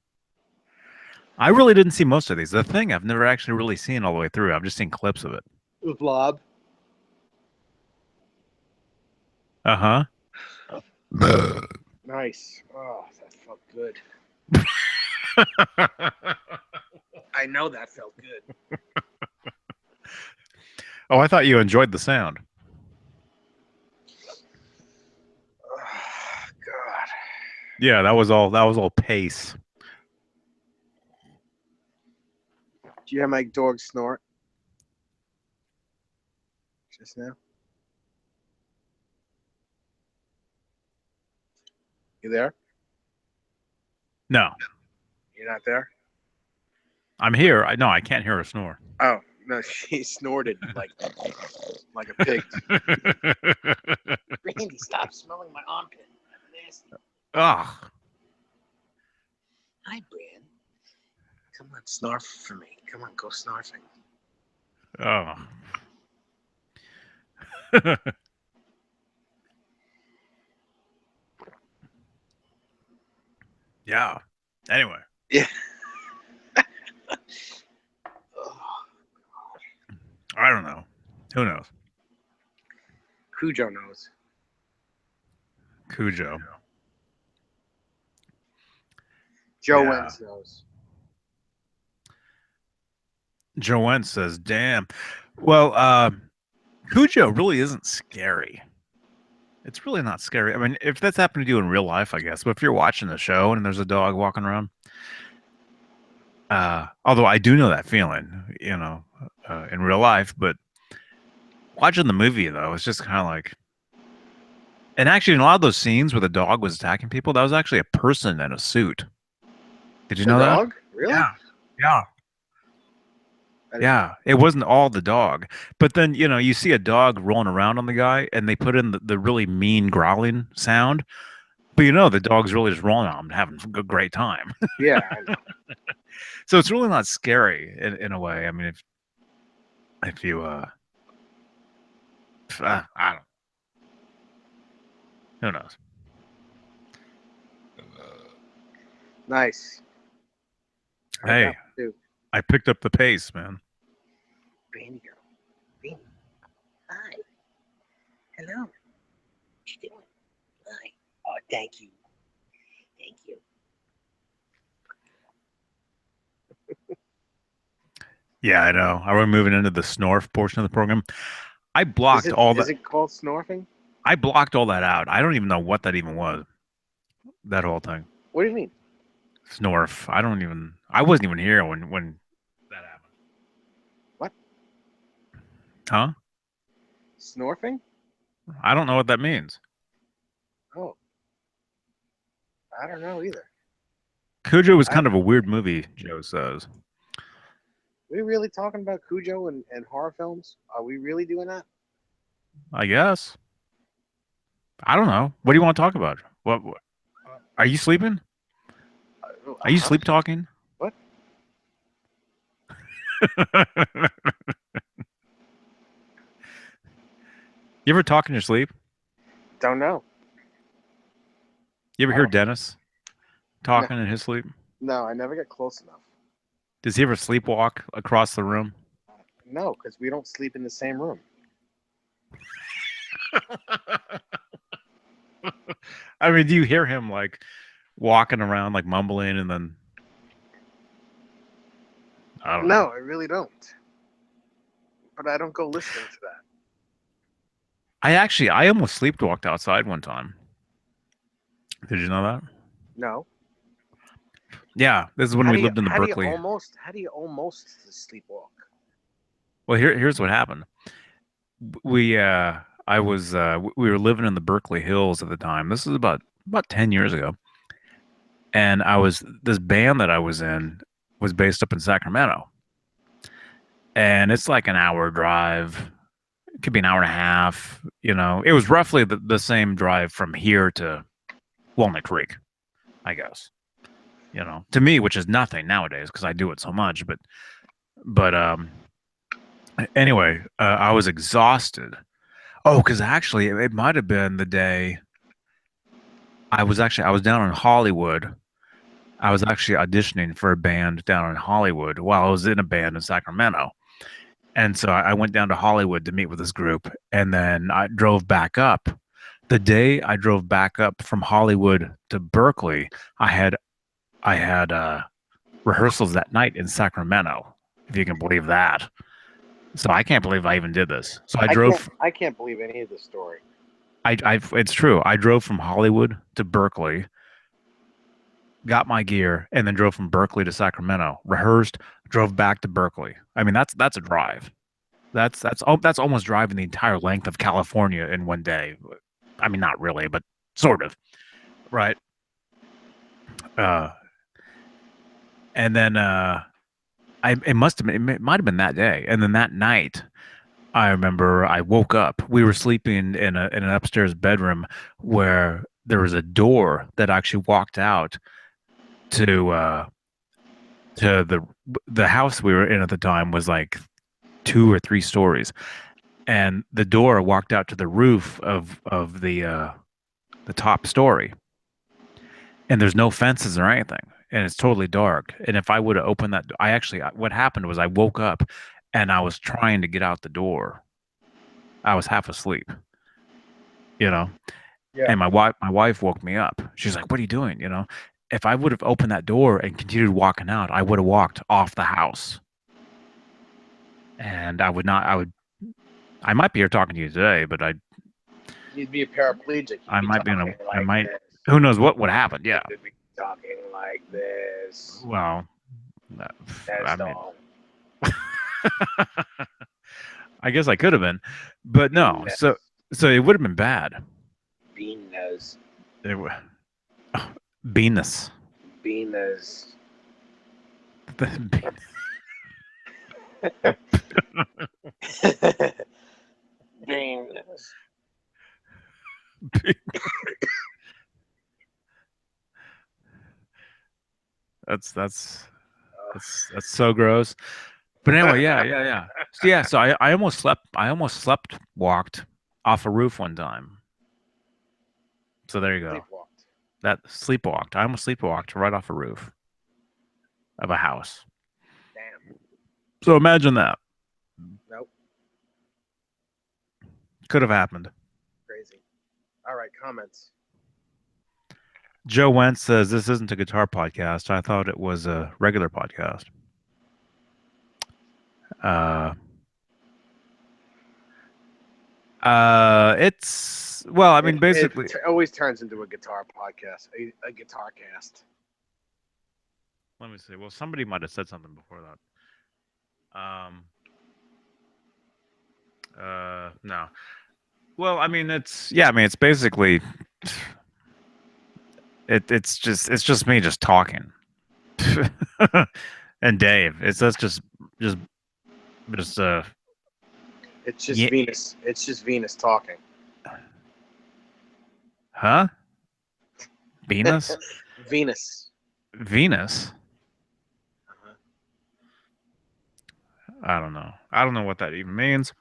S1: I really didn't see most of these. The thing I've never actually really seen all the way through. I've just seen clips of it.
S2: The Blob.
S1: Uh huh.
S2: Nice. Oh, that felt good. I know that felt good.
S1: Oh, I thought you enjoyed the sound.
S2: Oh, God.
S1: Yeah, that was all. That was all pace.
S2: Do you hear my dog snort just now? You there?
S1: No,
S2: You're not there?
S1: I'm here. I no, I can't hear a snore.
S2: Oh, no, she snorted like a pig. Randy, stop smelling my armpit. That's nasty.
S1: Ugh.
S2: Hi, Brian. Come on, snarf for me. Come on, go snarfing.
S1: Oh. Yeah. Anyway,
S2: Yeah.
S1: I don't know. Who knows?
S2: Cujo knows.
S1: Cujo.
S2: Joe
S1: Yeah.
S2: Wentz knows.
S1: Joanne says, "Damn." Well, Cujo really isn't scary. It's really not scary. I mean, if that's happened to you in real life, I guess. But if you're watching the show and there's a dog walking around, although I do know that feeling, in real life, but watching the movie though, it's just kind of like. And actually, in a lot of those scenes where the dog was attacking people, that was actually a person in a suit. Did you
S2: The
S1: know that?
S2: dog? Really?
S1: Yeah. Yeah.
S2: I didn't know.
S1: Yeah. It wasn't all the dog. But then, you see a dog rolling around on the guy and they put in the really mean growling sound. But the dog's really just rolling on him, having a great time.
S2: Yeah, I know.
S1: So it's really not scary in a way. I mean, if you, I don't, who knows?
S2: Nice. I got
S1: Hey,
S2: two.
S1: I picked up the pace, man.
S2: Randy girl. Randy. Hi. Hello. What you doing? Hi. Oh, thank you. Thank you.
S1: Yeah, I know. Are we moving into the snorf portion of the program? I
S2: Is
S1: blocked
S2: it
S1: all
S2: is
S1: that.
S2: it called snorfing?
S1: I blocked all that out. I don't even know what that even was. That whole thing.
S2: What do you mean?
S1: Snorf. I don't even. I wasn't even here when that happened.
S2: What?
S1: Huh?
S2: Snorfing?
S1: I don't know what that means.
S2: Oh, I don't know either.
S1: Cujo was
S2: I,
S1: kind of a weird movie, Joe says.
S2: we really talking about Cujo and horror films? Are we really doing that?
S1: I guess. I don't know. What do you want to talk about? What are you sleeping? Are you
S2: Huh?
S1: sleep talking?
S2: What?
S1: You ever talk in your sleep?
S2: Don't know.
S1: You ever
S2: I
S1: hear
S2: don't.
S1: Dennis
S2: No,
S1: talking in his sleep?
S2: no. I never get close enough.
S1: Does he ever sleepwalk across the room?
S2: No, because we don't sleep in the same room.
S1: I mean, do you hear him like walking around, like mumbling, and then I don't know.
S2: No, I really don't. But I don't go listening to that.
S1: I almost sleepwalked outside one time. Did you know that?
S2: No.
S1: Yeah, this is when we lived in the
S2: How do you
S1: Berkeley.
S2: almost sleepwalk?
S1: Well, here's what happened. We I was we were living in the Berkeley Hills at the time. This is about 10 years ago. And I was this band that I was in was based up in Sacramento. And it's like an hour drive. It could be an hour and a half, It was roughly the same drive from here to Walnut Creek, I guess. To me, which is nothing nowadays because I do it so much, but anyway, I was exhausted. Oh, because actually, it might have been the day. I was down in Hollywood. I was actually auditioning for a band down in Hollywood while I was in a band in Sacramento. And so I went down to Hollywood to meet with this group, and then I drove back up. The day I drove back up from Hollywood to Berkeley, I had I had rehearsals that night in Sacramento, if you can believe that. So I can't believe I even did this. So I
S2: I can't.
S1: drove.
S2: I can't believe any of this story.
S1: It's true. I drove from Hollywood to Berkeley, got my gear, and then drove from Berkeley to Sacramento. Rehearsed, drove back to Berkeley. I mean, that's a drive. That's almost driving the entire length of California in one day. I mean, not really, but sort of, right? Uh, and then I it must have been it might have been that day, and then that night I remember I woke up. We were sleeping in an upstairs bedroom where there was a door that actually walked out to the house we were in at the time was like 2 or 3 stories, and the door walked out to the roof of the top story, and there's no fences or anything, and it's totally dark. And if I would have opened that, I actually what happened was I woke up and I was trying to get out the door. I was half asleep, you know.
S2: Yeah.
S1: And my wife woke me up. She's like, "What are you doing?" You know, if I would have opened that door and continued walking out, I would have walked off the house, and I would not. I might be here talking to you today, but
S2: You'd be a paraplegic. You'd
S1: I
S2: be
S1: might be in a.
S2: talking
S1: I
S2: like
S1: might.
S2: this.
S1: Who knows what would happen? Yeah.
S2: You'd be talking like this.
S1: Well, I
S2: That's
S1: mean,
S2: all.
S1: I guess I could have been, but no.
S2: Venus.
S1: So it would have been bad.
S2: Venus.
S1: It would. Venus.
S2: Venus. Venus.
S1: That's that's that's so gross. But anyway, yeah. So yeah, so I almost slept. I almost slept walked off a roof one time. So there you go.
S2: Sleepwalked.
S1: That sleepwalked. I almost sleepwalked right off a roof of a house.
S2: Damn.
S1: So imagine that.
S2: Nope.
S1: Could have happened.
S2: Crazy. All right. Comments.
S1: Joe Wentz says this isn't a guitar podcast. I thought it was a regular podcast. Uh, it's well, I mean, basically,
S2: Always turns into a guitar podcast, a guitar cast.
S1: let me see. Well, somebody might have said something before that. No. Well, I mean, I mean, it's basically it's just me just talking. And Dave, it's us just just
S2: It's just
S1: yeah,
S2: Venus. It's just Venus talking.
S1: huh? Venus?
S2: Venus.
S1: Venus?
S2: Uh-huh.
S1: I don't know. I don't know what that even means.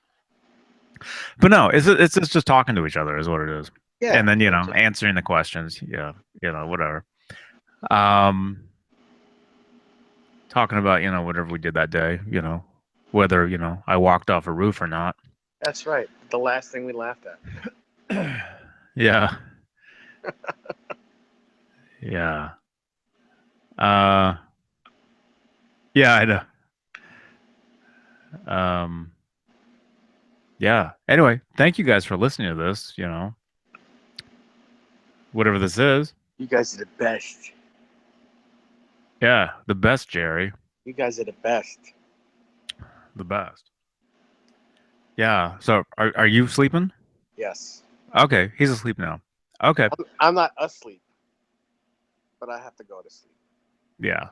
S1: But no, it's just talking to each other is what it is.
S2: Yeah.
S1: And then, answering the questions. Yeah, whatever. Um talking about, whatever we did that day, whether, I walked off a roof or not.
S2: That's right. The last thing we laughed at.
S1: Yeah. Yeah. Uh yeah, I know. Um yeah. Anyway, thank you guys for listening to this, whatever this is.
S2: You guys are the best.
S1: Yeah, the best, Jerry.
S2: You guys are the best.
S1: The best. Yeah. So are you sleeping?
S2: Yes.
S1: Okay, he's asleep now. Okay.
S2: I'm not asleep, but I have to go to sleep.
S1: Yeah.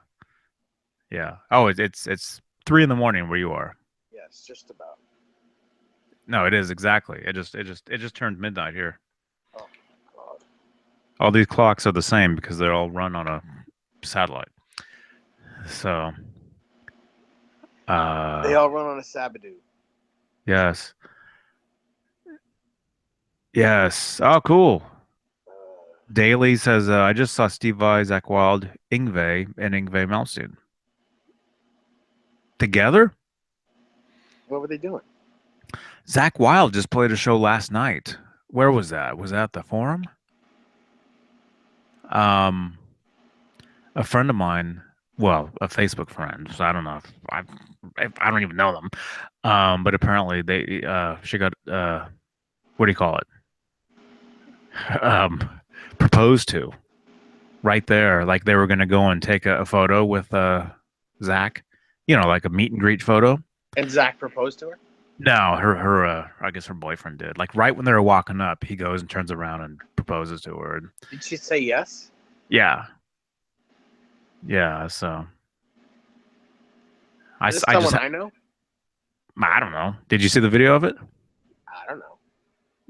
S1: Yeah. Oh, it's 3 in the morning where you are.
S2: Yes, just about.
S1: No, it is exactly. It just turned midnight here.
S2: Oh God.
S1: All these clocks are the same because they're all run on a satellite. So,
S2: They all run on a Sabadoo.
S1: yes. Yes. Oh, cool. Daly says, I just saw Steve Vai, Zach Wild, Ingve, and Ingve Malmsteen together.
S2: What were they doing?
S1: Zach Wild just played a show last night. Where was that? Was that the Forum? Um, a friend of mine, well, a Facebook friend, so I don't know if I don't even know them. But apparently she got what do you call it? Um, proposed to right there. Like they were going to go and take a photo with Zach, like a meet and greet photo.
S2: And Zach proposed to her.
S1: No, I guess her boyfriend did. Like right when they were walking up, he goes and turns around and proposes to her. And
S2: Did she say yes?
S1: yeah, yeah. So
S2: Is this
S1: I just,
S2: someone I know?
S1: I don't know. Did you see the video of it?
S2: I don't know.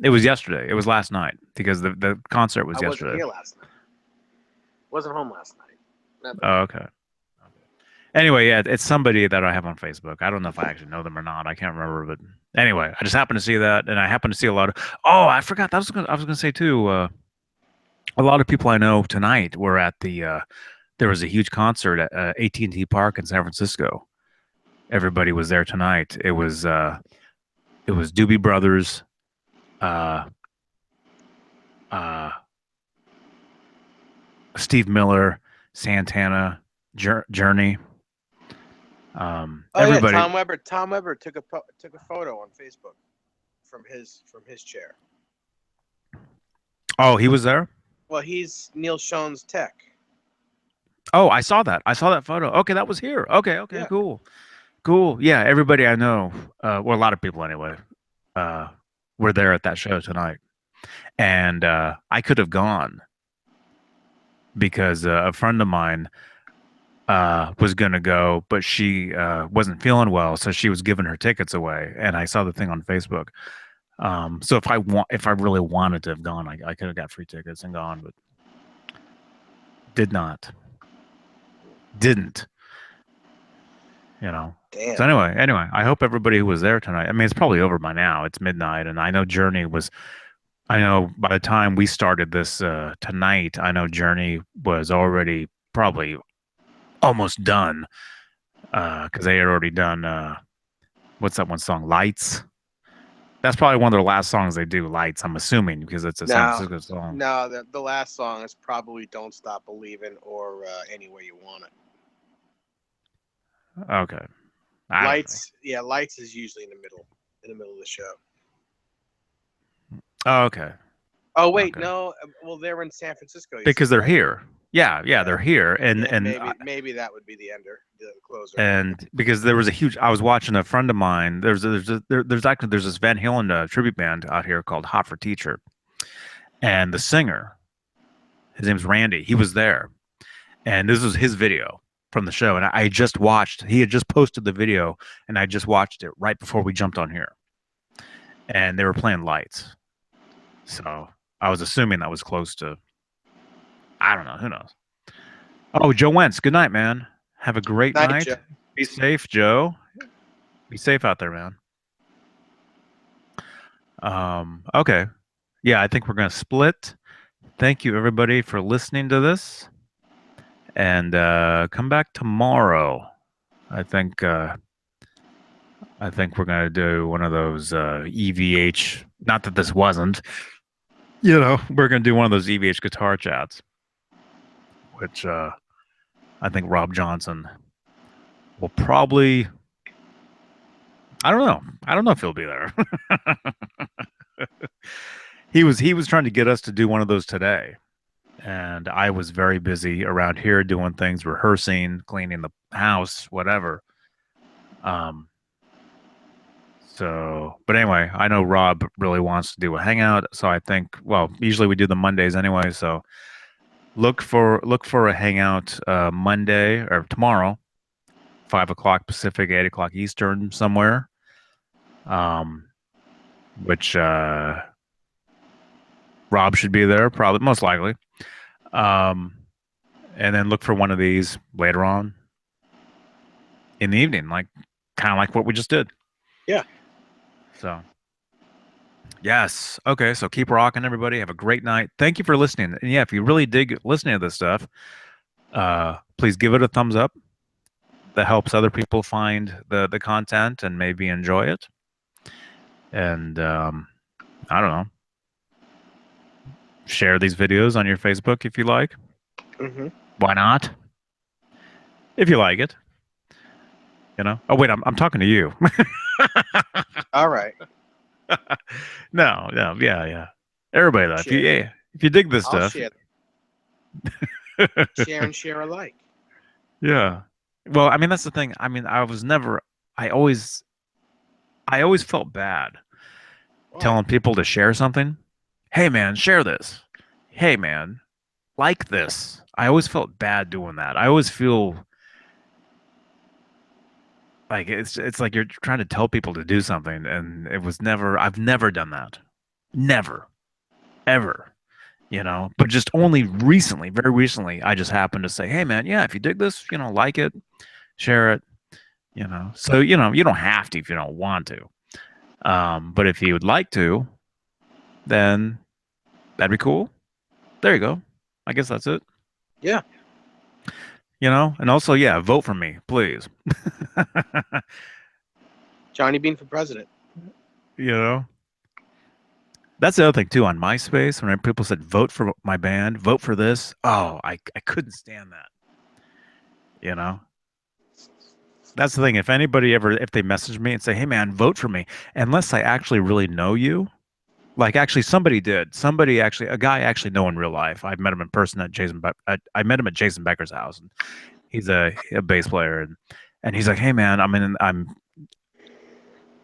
S1: It was yesterday. It was last night because the concert was
S2: I wasn't
S1: yesterday.
S2: here last night. Wasn't home last night.
S1: Oh, okay. Anyway, yeah, it's somebody that I have on Facebook. I don't know if I actually know them or not. I can't remember, but anyway, I just happened to see that, and I happened to see a lot of. Oh, I forgot. I was gonna say too. A lot of people I know tonight were at the. There was a huge concert at AT&T Park in San Francisco. Everybody was there tonight. It was Doobie Brothers, uh, uh, Steve Miller, Santana, Journey.
S2: Oh yeah,
S1: Everybody.
S2: Tom Weber. Tom Weber took a photo on Facebook from his chair.
S1: Oh, he was there.
S2: Well, he's Neil Schoen's tech.
S1: Oh, I saw that. I saw that photo. Okay, that was here. Okay, okay,
S2: Yeah.
S1: cool. Cool. Yeah, everybody I know, well, a lot of people anyway, uh, were there at that show tonight. And I could have gone because a friend of mine was going to go, but she wasn't feeling well, so she was giving her tickets away. And I saw the thing on Facebook. So if I really wanted to have gone, I could have got free tickets and gone, but did not. Didn't. you know. So
S2: Damn.
S1: anyway, I hope everybody who was there tonight. I mean, it's probably over by now. It's midnight, and I know Journey was. I know by the time we started this tonight, I know Journey was already probably almost done because they had already done what's that one song, Lights. That's probably one of their last songs they do, Lights. I'm assuming because it's a San
S2: No,
S1: Francisco song.
S2: no. The last song is probably "Don't Stop Believing" or "Any Way You Want It."
S1: Okay, I don't know.
S2: Lights, yeah, lights is usually in the middle of the show.
S1: Oh, okay,
S2: Oh wait,
S1: okay,
S2: no. Well, they're in San Francisco. You
S1: because
S2: said,
S1: they're
S2: right?
S1: here. Yeah, yeah,
S2: Yeah,
S1: they're here,
S2: yeah. Maybe that would be the ender, the closer.
S1: and because there was a huge, I was watching a friend of mine. There's this Van Halen tribute band out here called Hot for Teacher, and the singer, his name's Randy. He was there, and this was his video from the show, and I just watched. He had just posted the video, and I just watched it right before we jumped on here, and they were playing Lights. So I was assuming that was close to. I don't know. Who knows? Oh, Joe Wentz. Good night, man. Have a great
S2: Night, Joe.
S1: night. Be safe, Joe. Be safe out there, man. Okay. Yeah, I think we're gonna split. Thank you everybody for listening to this. And come back tomorrow. I think I think we're gonna do one of those EVH. Not that this wasn't. We're gonna do one of those EVH guitar chats, which I think Rob Johnson will probably. I don't know. I don't know if he'll be there. He was trying to get us to do one of those today, and I was very busy around here doing things, rehearsing, cleaning the house, whatever. Um, but anyway, I know Rob really wants to do a hangout, so I think, well, usually we do the Mondays anyway, so look for a hangout Monday or tomorrow, 5 o'clock Pacific, 8 o'clock Eastern, somewhere. Um, which Rob should be there, probably most likely. Um, and then look for one of these later on in the evening, like kind of like what we just did.
S2: Yeah.
S1: So Yes. Okay. So keep rocking, everybody. Have a great night. Thank you for listening. And yeah, if you really dig listening to this stuff, please give it a thumbs up. That helps other people find the content and maybe enjoy it. And I don't know, share these videos on your Facebook if you like.
S2: Mm-hmm.
S1: Why not? If you like it, Oh wait, I'm talking to you.
S2: All right.
S1: No, no, yeah, yeah. Everybody, though, if you
S2: Share.
S1: yeah, if you dig this
S2: I'll
S1: stuff,
S2: share. Share and share alike.
S1: yeah. Well, I mean that's the thing. I mean, I always felt bad
S2: Why?
S1: telling people to share something. Hey man, share this. Hey man, like this. I always felt bad doing that. I always feel like it's like you're trying to tell people to do something, and I've never done that. Never, ever. But just only recently, very recently, I just happened to say, hey man, yeah, if you dig this, like it, share it, so you don't have to if you don't want to. But if you would like to, then that'd be cool. There you go. I guess that's it.
S2: Yeah.
S1: And also, yeah, vote for me, please.
S2: Johnny Bean for president.
S1: you know that's the other thing too. On MySpace, when people said vote for my band, vote for this, oh, I couldn't stand that. you know That's the thing. If they message me and say, "Hey, man, vote for me," unless I actually really know you, like actually somebody did, a guy I actually know in real life. I met him in person at I met him at Jason Becker's house, and he's a bass player, and he's like, "Hey, man,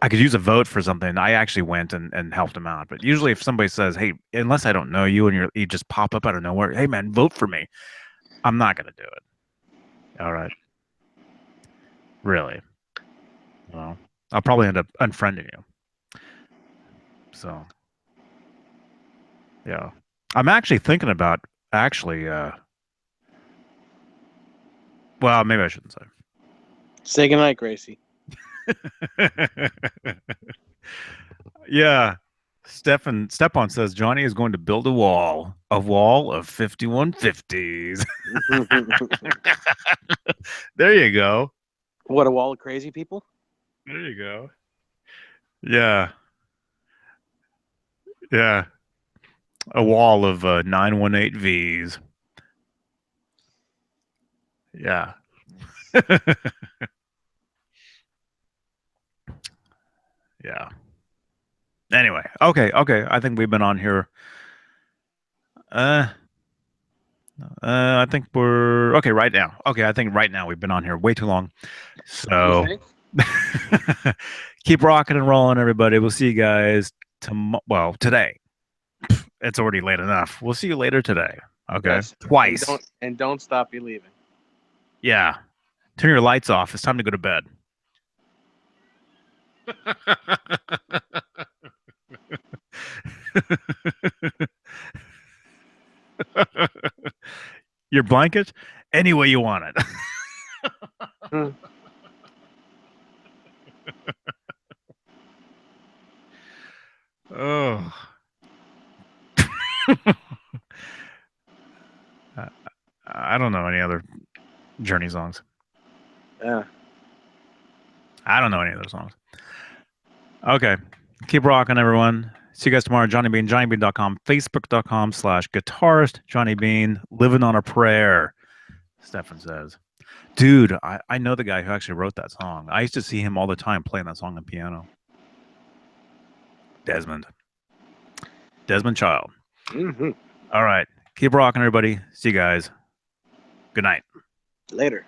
S1: I could use a vote for something." I actually went and helped him out. But usually, if somebody says, "Hey," unless I don't know you and you just pop up out of nowhere, "Hey, man, vote for me," I'm not gonna do it. All right, really. Well, I'll probably end up unfriending you. So. Yeah. I'm actually thinking about actually well, maybe I shouldn't
S2: Say goodnight, Gracie.
S1: say. Yeah. Stepan says Johnny is going to build a wall of 5150s. There you go.
S2: What, a wall of crazy people?
S1: There you go. Yeah. Yeah. A wall of 918 Vs. Yeah. Yeah. Anyway, okay, okay. I think we've been on here. Uh I think we're okay right now. Okay, I think right now we've been on here way too long.
S2: You
S1: So
S2: think?
S1: keep rocking and rolling, everybody. We'll see you guys today. It's already late enough. We'll see you later today. Okay.
S2: Yes. And
S1: Twice.
S2: don't stop believing.
S1: Yeah. Turn your lights off. It's time to go to bed. Your blanket? Any way you want it.
S2: Hmm.
S1: Oh. I don't know any other Journey songs.
S2: Yeah.
S1: I don't know any other songs. Okay. Keep rocking, everyone. See you guys tomorrow. Johnny Bean, JohnnyBean.com, Facebook.com/guitarist Johnny Bean, living on a prayer, Stefan says. Dude, I know the guy who actually wrote that song. I used to see him all the time playing that song on piano. Desmond. Desmond Child.
S2: Mm-hmm.
S1: All right. Keep rocking, everybody. See you guys. Good night.
S2: Later.